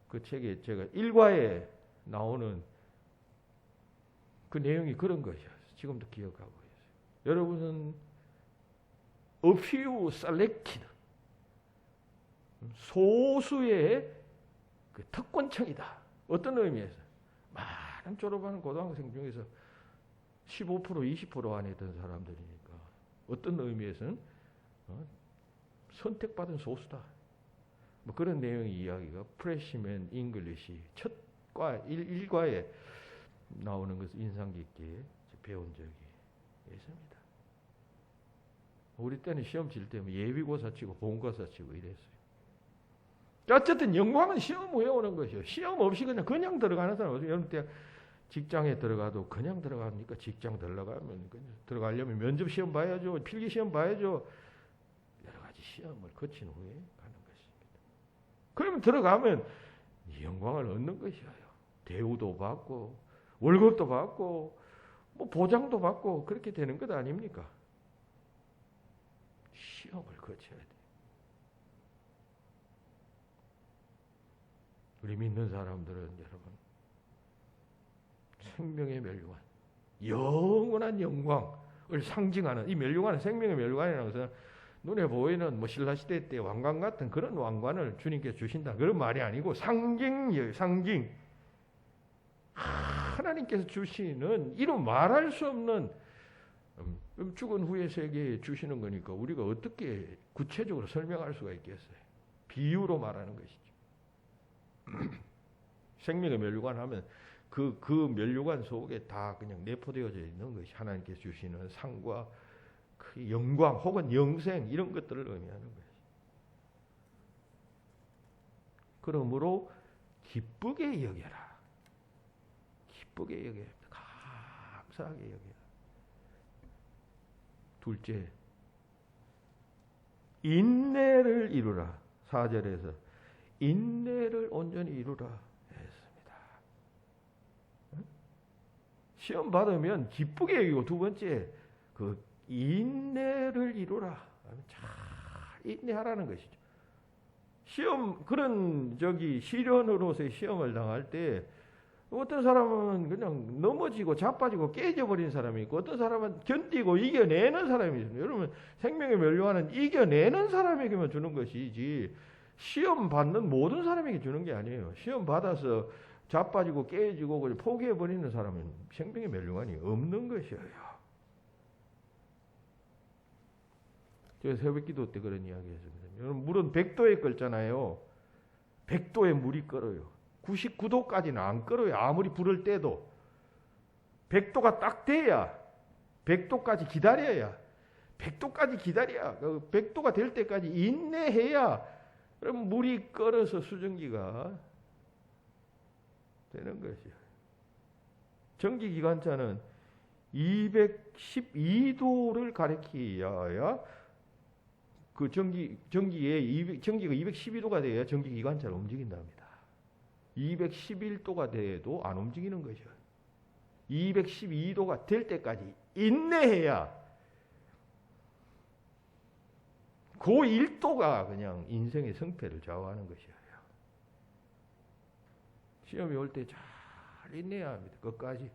그 책에 제가 1과에 나오는 그 내용이 그런 것이었어요. 지금도 기억하고 있어요. 여러분은 a few selected, 소수의 그 특권층이다. 어떤 의미에서? 많은 졸업하는 고등학생 중에서 15%, 20% 안에 든 사람들이니까 어떤 의미에서는 선택받은 소수다. 뭐 그런 내용의 이야기가 프레시맨 잉글리시 첫 과 1과에 나오는 것을 인상 깊게 배운 적이 있습니다. 우리 때는 시험 칠 때 예비고사 치고 본고사 치고 이랬어요. 어쨌든 영광은 시험 후에 오는 것이요. 시험 없이 그냥 들어가는 사람 없어요. 여러분 때 직장에 들어가도 그냥 들어가니까 직장 들어가려면 면접 시험 봐야죠. 필기 시험 봐야죠. 여러 가지 시험을 거친 후에 가는 것입니다. 그러면 들어가면 영광을 얻는 것이에요. 대우도 받고 월급도 받고 뭐 보장도 받고 그렇게 되는 것 아닙니까? 시험을 거쳐야 돼. 우리 믿는 사람들은 여러분 생명의 멸류관, 영원한 영광을 상징하는 이 멸류관은 생명의 멸류관이라는 것은 눈에 보이는 뭐 신라시대 때 왕관 같은 그런 왕관을 주님께서 주신다. 그런 말이 아니고 상징이에요. 상징. 하나님께서 주시는 이루 말할 수 없는 죽은 후의 세계에 주시는 거니까 우리가 어떻게 구체적으로 설명할 수가 있겠어요. 비유로 말하는 것이죠. 생명의 멸류관 하면 그 멸류관 속에 다 그냥 내포되어져 있는 것이 하나님께서 주시는 상과 그 영광 혹은 영생 이런 것들을 의미하는 거예요. 그러므로 기쁘게 여겨라. 기쁘게 여겨야 합니다. 감사하게 여겨라. 둘째, 인내를 이루라. 4절에서 인내를 온전히 이루라 했습니다. 시험 받으면 기쁘게 여기고 두 번째 그 인내를 이루라. 잘 인내하라는 것이죠. 시험 그런 시련으로서의 시험을 당할 때 어떤 사람은 그냥 넘어지고 자빠지고 깨져버린 사람이 있고 어떤 사람은 견디고 이겨내는 사람이 있습니다. 여러분 생명의 멸류관은 이겨내는 사람에게만 주는 것이지 시험 받는 모든 사람에게 주는 게 아니에요. 시험 받아서 자빠지고 깨지고 포기해버리는 사람은 생명의 멸류관이 없는 것이에요. 제가 새벽기도 때 그런 이야기 했습니다. 여러분 물은 100도에 끓잖아요. 100도에 물이 끓어요. 99도까지는 안 끓어요. 아무리 불을 떼도 100도가 딱 돼야 100도까지 기다려야 100도까지 기다려야 100도가 될 때까지 인내해야 그럼 물이 끓어서 수증기가 되는 것이에요. 전기기관차는 212도를 가리켜야 그 전기가 212도가 돼야 전기기관차를 움직인답니다. 211도가 돼도 안 움직이는 거죠. 212도가 될 때까지 인내해야 그 1도가 그냥 인생의 성패를 좌우하는 것이에요. 시험이 올 때 잘 인내해야 합니다. 끝까지.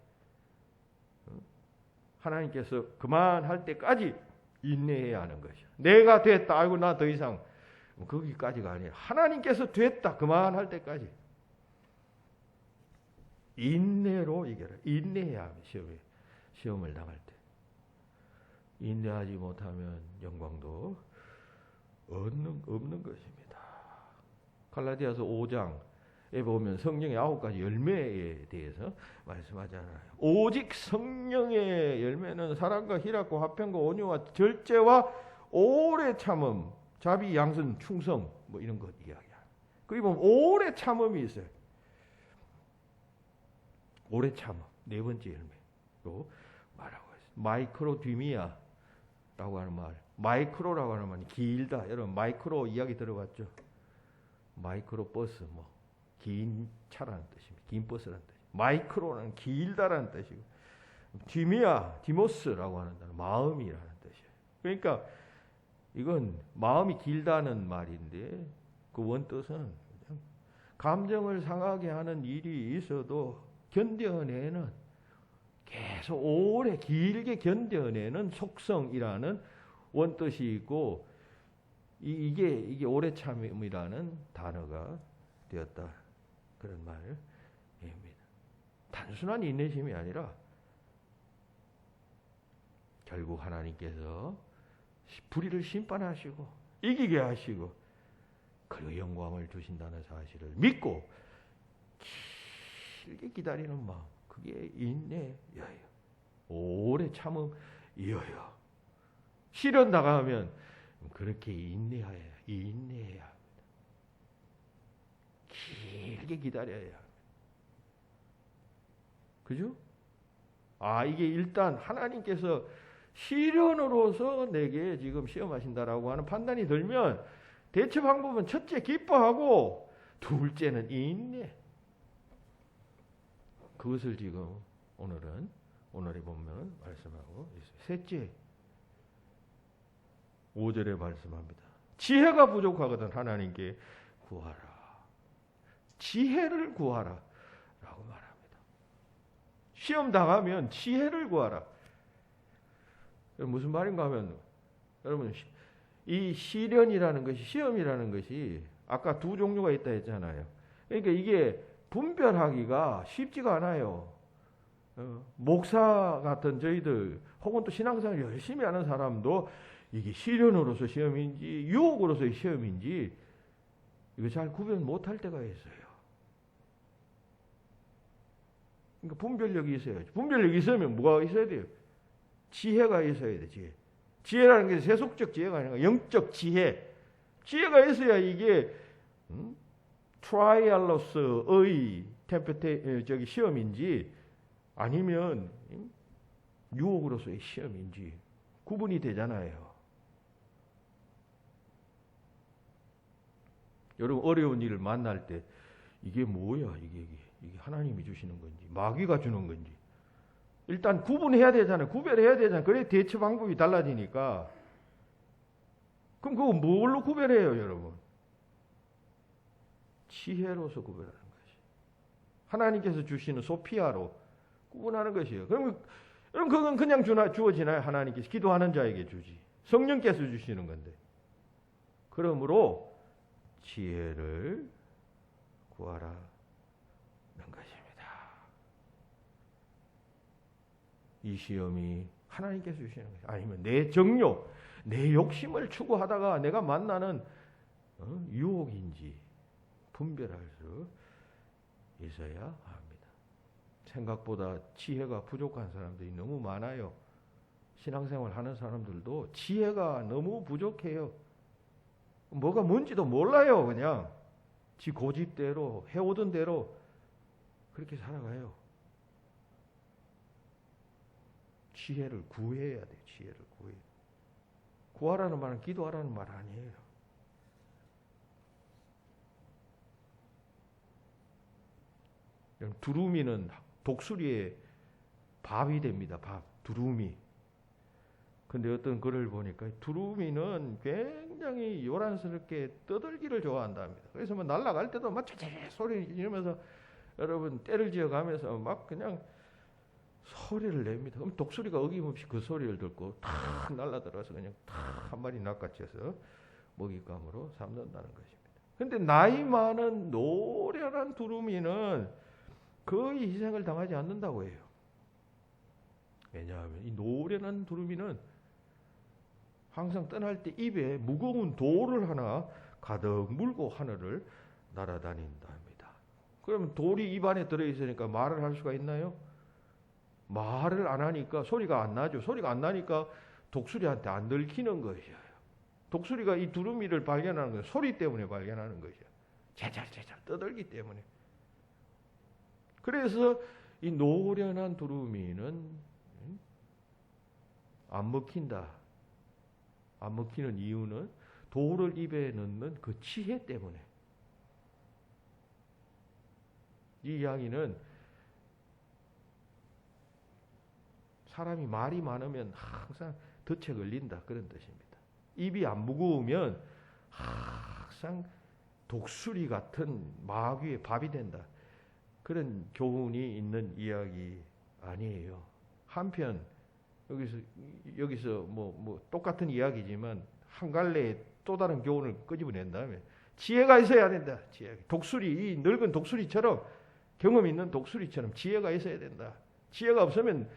하나님께서 그만할 때까지 인내해야 하는 것이요. 내가 됐다. 아이고 나 더 이상 거기까지가 아니라 하나님께서 됐다. 그만할 때까지 인내로 이겨라. 인내해야 합니다. 시험을 당할 때. 인내하지 못하면 영광도 없는 것입니다. 갈라디아서 5장에 보면 성령의 9가지 열매에 대해서 말씀하잖아요. 오직 성령의 열매는 사랑과 희락과 화평과 온유와 절제와 오래 참음, 자비, 양선, 충성 뭐 이런 것 이야기야. 거기 보면 오래 참음이 있어요. 오래 참음 네 번째 열매로 말하고 있어요. 마이크로디미아라고 하는 말. 마이크로라고 하는 말이 길다. 여러분 마이크로 이야기 들어봤죠? 마이크로 버스 뭐 긴 차라는 뜻입니다. 긴 버스라는 뜻. 마이크로는 길다라는 뜻이고 디미아, 디모스라고 하는 단어 마음이라는 뜻이에요. 그러니까 이건 마음이 길다는 말인데 그 원뜻은 감정을 상하게 하는 일이 있어도 견뎌내는 계속 오래 길게 견뎌내는 속성이라는 원뜻이 있고 이게 오래 참음이라는 단어가 되었다. 그런 말입니다. 단순한 인내심이 아니라 결국 하나님께서 불의를 심판하시고 이기게 하시고 그리고 영광을 주신다는 사실을 믿고 길게 기다리는 마음, 그게 인내여요. 오래 참음이어요. 시련 당하면 그렇게 인내해야 합니다. 길게 기다려야 합니다. 그죠? 이게 일단 하나님께서 시련으로서 내게 지금 시험하신다라고 하는 판단이 들면 대처 방법은 첫째 기뻐하고 둘째는 인내. 그것을 지금 오늘에 보면 말씀하고 있어요. 셋째 5절에 말씀합니다. 지혜가 부족하거든 하나님께 구하라. 지혜를 구하라 라고 말합니다. 시험 당하면 지혜를 구하라. 무슨 말인가 하면 여러분 이 시련이라는 것이 시험이라는 것이 아까 두 종류가 있다 했잖아요. 그러니까 이게 분별하기가 쉽지가 않아요. 목사 같은 저희들 혹은 또 신앙생활 열심히 하는 사람도 이게 시련으로서 시험인지 유혹으로서의 시험인지 이거 잘 구분 못할 때가 있어요. 그러니까 분별력이 있어야죠. 분별력이 있으면 뭐가 있어야 돼요? 지혜가 있어야 돼. 지혜라는 게 세속적 지혜가 아니라 영적 지혜. 지혜가 있어야 이게 트라이알로스의 시험인지 아니면 유혹으로서의 시험인지 구분이 되잖아요. 여러분 어려운 일을 만날 때 이게 뭐야? 이게 하나님이 주시는 건지 마귀가 주는 건지 일단 구분해야 되잖아요. 구별해야 되잖아요. 그래 대처 방법이 달라지니까. 그럼 그거 뭘로 구별해요, 여러분? 지혜로서 구별하는 것이. 하나님께서 주시는 소피아로 구분하는 것이에요. 그럼 그건 그냥 주어지나요? 하나님께서 기도하는 자에게 주지. 성령께서 주시는 건데. 그러므로 지혜를 구하라는 것입니다. 이 시험이 하나님께서 주시는 것이 아니면 내 정욕, 내 욕심을 추구하다가 내가 만나는 유혹인지 분별할 수 있어야 합니다. 생각보다 지혜가 부족한 사람들이 너무 많아요. 신앙생활 하는 사람들도 지혜가 너무 부족해요. 뭐가 뭔지도 몰라요. 그냥 지 고집대로 해오던 대로 그렇게 살아가요. 지혜를 구해야 돼요. 지혜를 구해. 구하라는 말은 기도하라는 말 아니에요. 두루미는 독수리의 밥이 됩니다. 밥, 두루미. 근데 어떤 글을 보니까 두루미는 굉장히 요란스럽게 떠들기를 좋아한답니다. 그래서 뭐 날아갈 때도 막 차차 소리 지르면서 여러분 때를 지어가면서 막 그냥 소리를 냅니다. 그럼 독수리가 어김없이 그 소리를 듣고 탁 날아들어서 그냥 탁 한 마리 낚아채서 먹잇감으로 삼는다는 것입니다. 근데 나이 많은 노련한 두루미는 거의 희생을 당하지 않는다고 해요. 왜냐하면 이 노련한 두루미는 항상 떠날 때 입에 무거운 돌을 하나 가득 물고 하늘을 날아다닌다 합니다. 그러면 돌이 입 안에 들어있으니까 말을 할 수가 있나요? 말을 안 하니까 소리가 안 나죠. 소리가 안 나니까 독수리한테 안 들키는 것이에요. 독수리가 이 두루미를 발견하는 건 소리 때문에 발견하는 것이에요. 제잘제잘 떠들기 때문에. 그래서 이 노련한 두루미는 안 먹힌다. 안 먹히는 이유는 돌을 입에 넣는 그 지혜 때문에. 이 이야기는 사람이 말이 많으면 항상 덫에 걸린다 그런 뜻입니다. 입이 안 무거우면 항상 독수리 같은 마귀의 밥이 된다. 그런 교훈이 있는 이야기 아니에요. 한편 여기서 뭐 똑같은 이야기지만 한 갈래의 또 다른 교훈을 끄집어낸 다음에 지혜가 있어야 된다. 지혜. 독수리, 이 늙은 독수리처럼 경험 있는 독수리처럼 지혜가 있어야 된다. 지혜가 없으면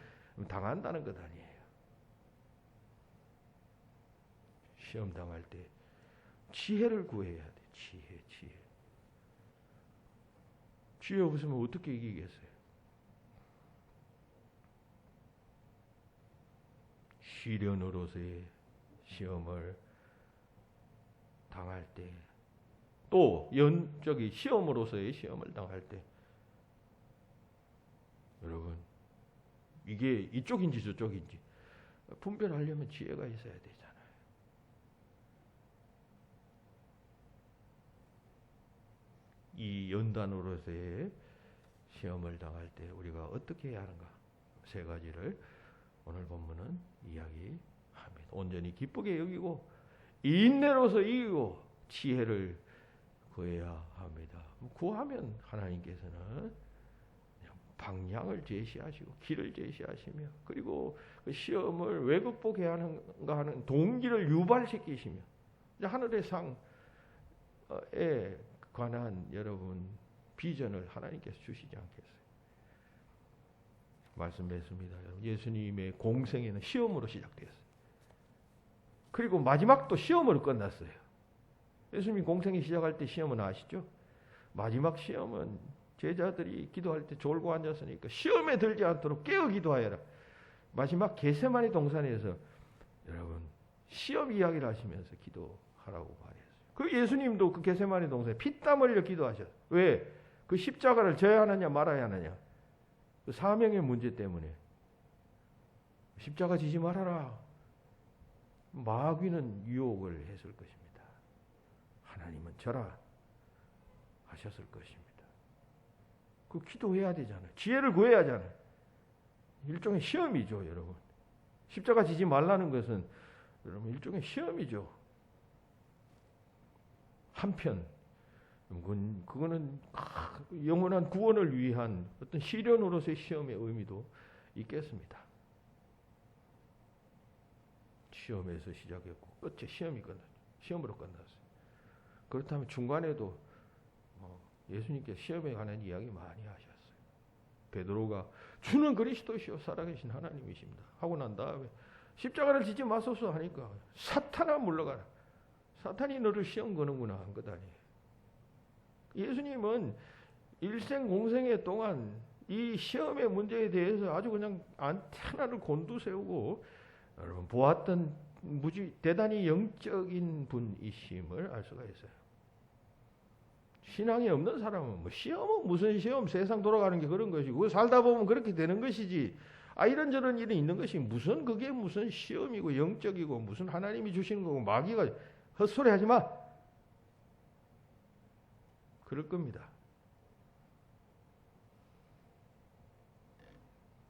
당한다는 것 아니에요. 시험 당할 때 지혜를 구해야 돼. 지혜. 지혜 없으면 어떻게 이기겠어요? 시련으로서의 시험을 당할 때, 또 시험으로서의 시험을 당할 때, 여러분 이게 이쪽인지 저쪽인지 분별하려면 지혜가 있어야 되잖아요. 이 연단으로서의 시험을 당할 때 우리가 어떻게 해야 하는가? 세 가지를 오늘 본문은 이야기합니다. 온전히 기쁘게 여기고 인내로서 이기고 지혜를 구해야 합니다. 구하면 하나님께서는 방향을 제시하시고 길을 제시하시며, 그리고 그 시험을 왜 극복해야 하는가 하는 동기를 유발시키시며, 하늘의 상에 관한 여러분 비전을 하나님께서 주시지 않겠어요? 말씀했습니다. 예수님의 공생애는 시험으로 시작됐어요. 그리고 마지막도 시험으로 끝났어요. 예수님 공생애 시작할 때 시험은 아시죠? 마지막 시험은 제자들이 기도할 때 졸고 앉았으니까 시험에 들지 않도록 깨어 기도하여라. 마지막 겟세마네 동산에서 여러분 시험 이야기를 하시면서 기도하라고 말했어요. 그 예수님도 그 겟세마네 동산에 피땀 흘려 기도하셨어요. 왜? 그 십자가를 져야 하느냐 말아야 하느냐. 그 사명의 문제 때문에. 십자가 지지 말아라. 마귀는 유혹을 했을 것입니다. 하나님은 져라 하셨을 것입니다. 그 기도해야 되잖아요. 지혜를 구해야 하잖아요. 일종의 시험이죠, 여러분. 십자가 지지 말라는 것은 여러분 일종의 시험이죠. 한편 그거는 영원한 구원을 위한 어떤 시련으로서의 시험의 의미도 있겠습니다. 시험에서 시작했고 끝에 시험으로 끝났어요. 그렇다면 중간에도 예수님께서 시험에 관한 이야기 많이 하셨어요. 베드로가 주는 그리스도시요 살아계신 하나님이십니다 하고 난 다음에 십자가를 지지 마소서 하니까 사탄아 물러가라. 사탄이 너를 시험 거는구나 한 것 아니에요. 예수님은 일생 공생애 동안 이 시험의 문제에 대해서 아주 그냥 안테나를 곤두세우고 여러분 보았던 대단히 영적인 분이심을 알 수가 있어요. 신앙이 없는 사람은 뭐 시험은 무슨 시험, 세상 돌아가는 게 그런 것이고 살다 보면 그렇게 되는 것이지, 이런저런 일이 있는 것이 그게 무슨 시험이고 영적이고 무슨 하나님이 주시는 거고 마귀가 헛소리 하지 마. 그럴 겁니다.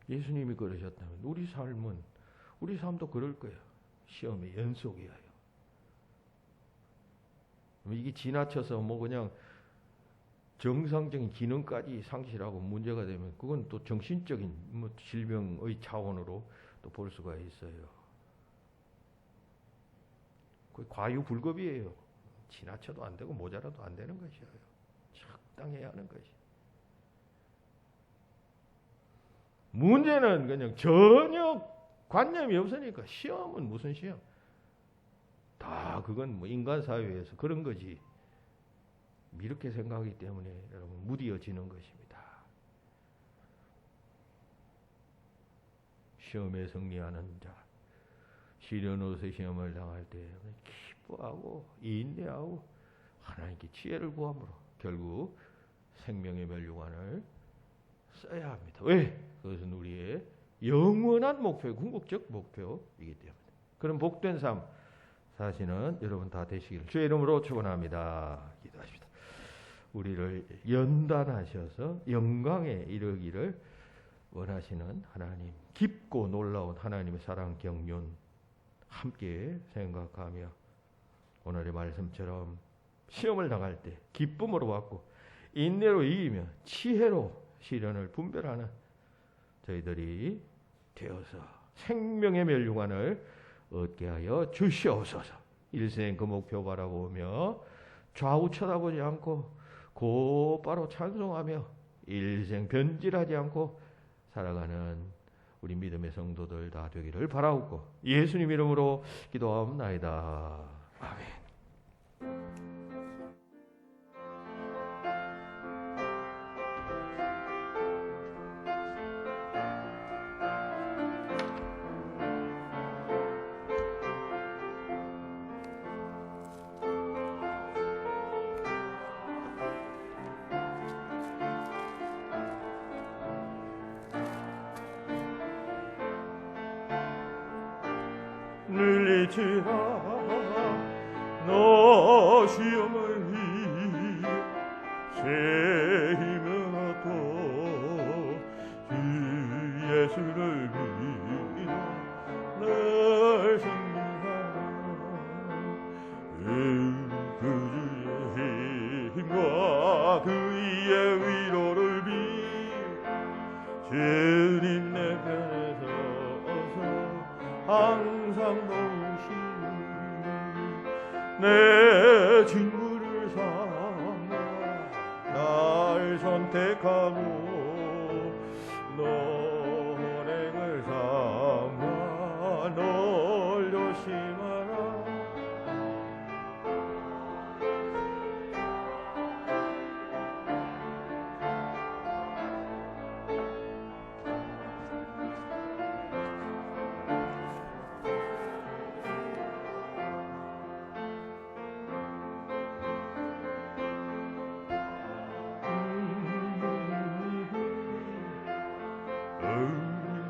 예수님이 그러셨다면 우리 삶도 그럴 거예요. 시험의 연속이에요. 이게 지나쳐서 그냥 정상적인 기능까지 상실하고 문제가 되면 그건 또 정신적인 뭐 질병의 차원으로 또 볼 수가 있어요. 그 과유불급이에요. 지나쳐도 안 되고 모자라도 안 되는 것이에요. 적당해야 하는 것이. 문제는 그냥 전혀 관념이 없으니까 시험은 무슨 시험? 다 그건 뭐 인간 사회에서 그런 거지. 이렇게 생각하기 때문에 여러분 무디어지는 것입니다. 시험에 승리하는 자, 시련으로서 시험을 당할 때 기뻐하고 인내하고 하나님께 지혜를 구함으로 결국 생명의 멸류관을 써야 합니다. 왜? 그것은 우리의 영원한 목표, 궁극적 목표이기 때문에. 그런 복된 삶 사시는 여러분 다 되시기를 주의 이름으로 축원합니다. 기도하십니다. 우리를 연단하셔서 영광에 이르기를 원하시는 하나님, 깊고 놀라운 하나님의 사랑 경륜 함께 생각하며 오늘의 말씀처럼 시험을 당할 때 기쁨으로 받고 인내로 이기며 지혜로 시련을 분별하는 저희들이 되어서 생명의 멸류관을 얻게 하여 주시옵소서. 일생 그 목표 바라보며 좌우 쳐다보지 않고 곧바로 찬송하며 일생 변질하지 않고 살아가는 우리 믿음의 성도들 다 되기를 바라옵고 예수님 이름으로 기도하옵나이다. 아멘. 늘리지라 너 시험을 새 힘을 얻고 주 예수를 믿어 늘 승리하라 그 주의 힘과 그의 위로를 빌 주님 내 편에 서서 항상 도우시니 내 친구를 삼아 날 선택하고 너행을 삼아 널 조심하라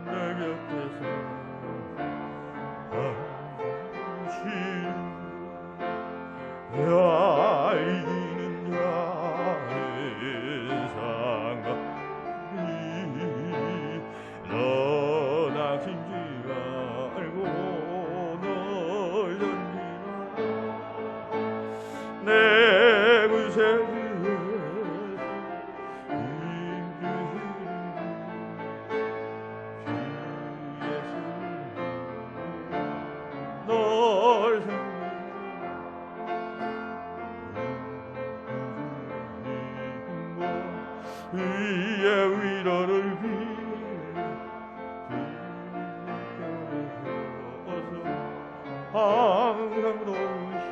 내 곁에서 야 이기는 자는 상관이 너 낙심지 말고 널 던지라 내 구세주의 위의 위로를 빌어서 항상 도우시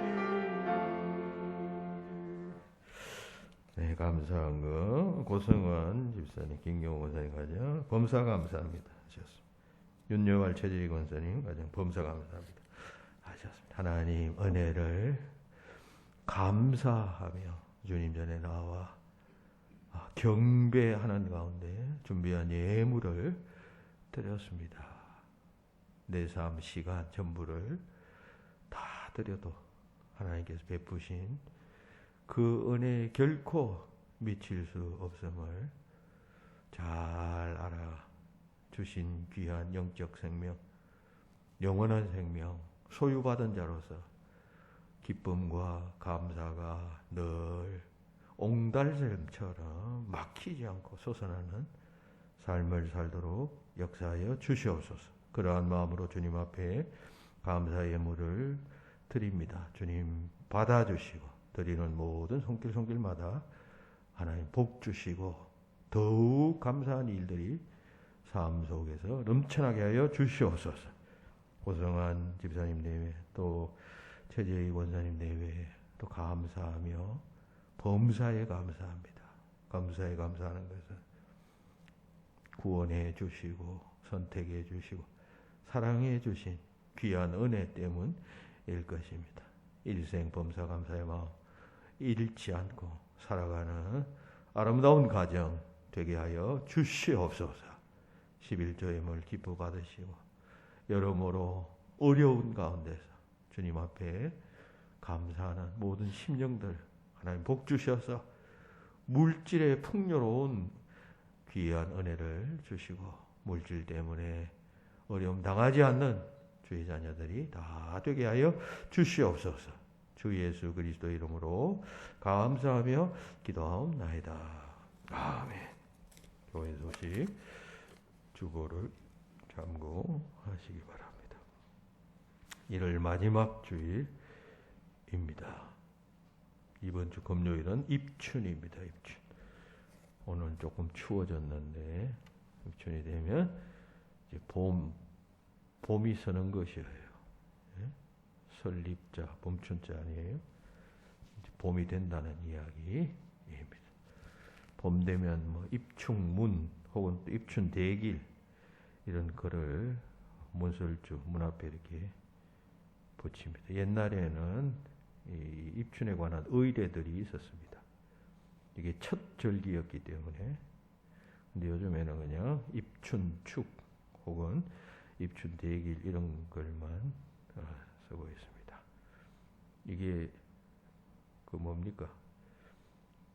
네, 감사한 거 고성원 집사님, 김경호 권사님 가정 범사 감사합니다 하셨습니다. 윤여활 최재희 권사님 가정 범사 감사합니다 하셨습니다. 하나님 은혜를 감사하며 주님 전에 나와 경배하는 가운데 준비한 예물을 드렸습니다. 내 삶, 시간 전부를 다 드려도 하나님께서 베푸신 그 은혜에 결코 미칠 수 없음을 잘 알아 주신 귀한 영적 생명, 영원한 생명, 소유받은 자로서 기쁨과 감사가 늘 옹달샘처럼 막히지 않고 솟아나는 삶을 살도록 역사하여 주시옵소서. 그러한 마음으로 주님 앞에 감사의 예물을 드립니다. 주님 받아주시고 드리는 모든 손길마다 하나님 복 주시고 더욱 감사한 일들이 삶 속에서 넘쳐나게 하여 주시옵소서. 고성한 집사님 내외 또 최재희 원사님 내외 또 감사하며 범사에 감사합니다. 감사에 감사하는 것은 구원해 주시고 선택해 주시고 사랑해 주신 귀한 은혜 때문일 것입니다. 일생 범사 감사의 마음 잃지 않고 살아가는 아름다운 가정 되게 하여 주시옵소서. 11조 예물 기뻐 받으시고 여러모로 어려운 가운데서 주님 앞에 감사하는 모든 심령들 하나님 복 주셔서 물질의 풍요로운 귀한 은혜를 주시고 물질 때문에 어려움 당하지 않는 주의 자녀들이 다 되게 하여 주시옵소서. 주 예수 그리스도 이름으로 감사하며 기도하옵나이다. 아멘. 교회 소식 주보를 참고하시기 바랍니다. 1월 마지막 주일입니다. 이번 주 금요일은 입춘입니다. 입춘. 오늘 조금 추워졌는데 입춘이 되면 이제 봄이 서는 것이에요. 예? 설립자, 봄춘자 아니에요? 이제 봄이 된다는 이야기입니다. 봄 되면 뭐 입춘문 혹은 또 입춘대길 이런 글을 문설주 문 앞에 이렇게 붙입니다. 옛날에는 이 입춘에 관한 의례들이 있었습니다. 이게 첫 절기였기 때문에. 근데 요즘에는 그냥 입춘축 혹은 입춘대길 이런 글만 쓰고 있습니다. 이게 그 뭡니까?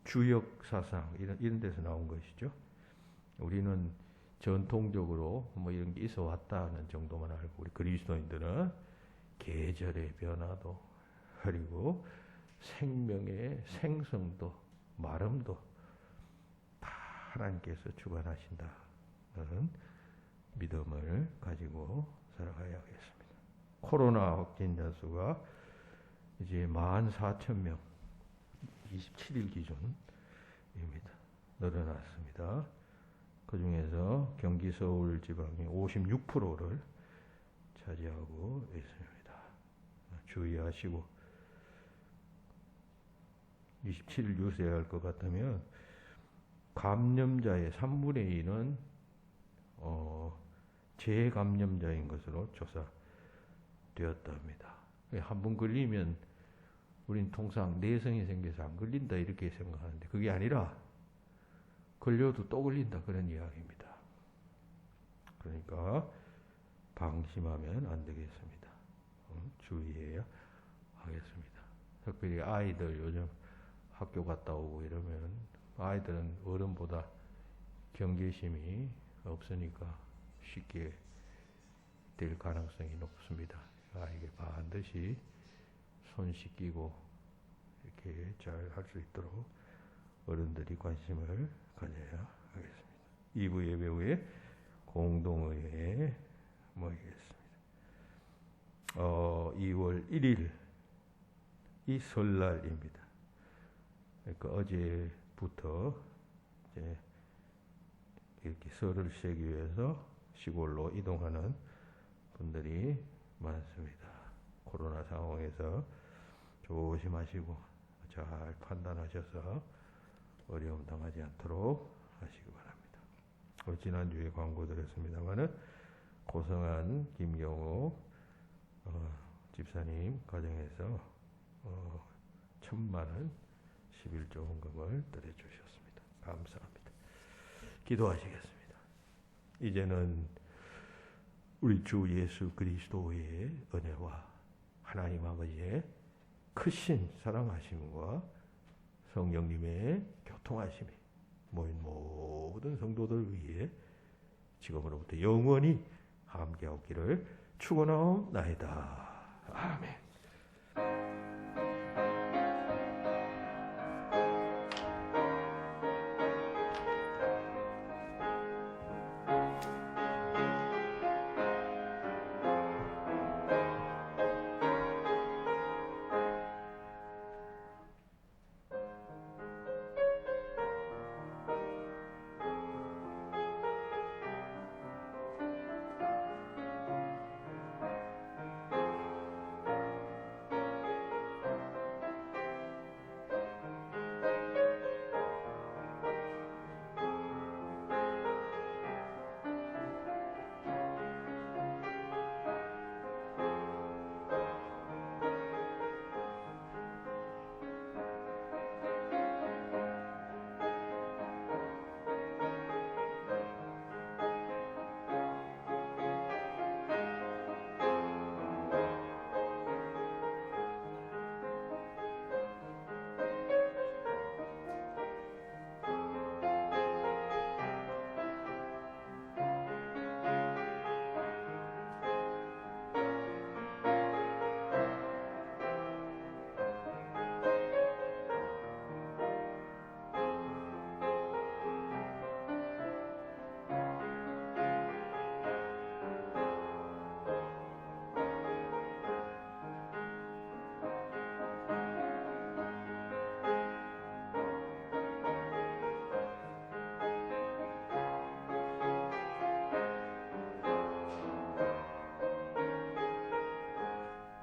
주역사상 이런 데서 나온 것이죠. 우리는 전통적으로 뭐 이런 게 있어 왔다는 정도만 알고 우리 그리스도인들은 계절의 변화도 그리고 생명의 생성도 마름도 다 하나님께서 주관하신다는 믿음을 가지고 살아가야 하겠습니다. 코로나 확진자 수가 이제 14,000명 27일 기준입니다. 늘어났습니다. 그 중에서 경기 서울 지방이 56%를 차지하고 있습니다. 주의하시고 27일 유세해야 할 것 같으면 감염자의 3분의 2는 재감염자인 것으로 조사되었답니다. 한 번 걸리면 우린 통상 내성이 생겨서 안 걸린다 이렇게 생각하는데 그게 아니라 걸려도 또 걸린다 그런 이야기입니다. 그러니까 방심하면 안 되겠습니다. 주의해야 하겠습니다. 특별히 아이들 요즘 학교 갔다 오고 이러면 아이들은 어른보다 경계심이 없으니까 쉽게 될 가능성이 높습니다. 아이에게 반드시 손 씻기고 이렇게 잘 할 수 있도록 어른들이 관심을 가져야 하겠습니다. 2부 예배 후에 공동의회에 모이겠습니다. 2월 1일 이 설날입니다. 그러니까 어제부터 이제 이렇게 설을 쉬기 위해서 시골로 이동하는 분들이 많습니다. 코로나 상황에서 조심하시고 잘 판단하셔서 어려움 당하지 않도록 하시기 바랍니다. 지난주에 광고 드렸습니다만은 고성한 김경호 집사님 가정에서 1,000만원 11조 헌금을 드려주셨습니다. 감사합니다. 기도하시겠습니다. 이제는 우리 주 예수 그리스도의 은혜와 하나님 아버지의 크신 사랑하심과 성령님의 교통하심이 모인 모든 성도들 위해 지금으로부터 영원히 함께하기를 축원하옵나이다. 아멘.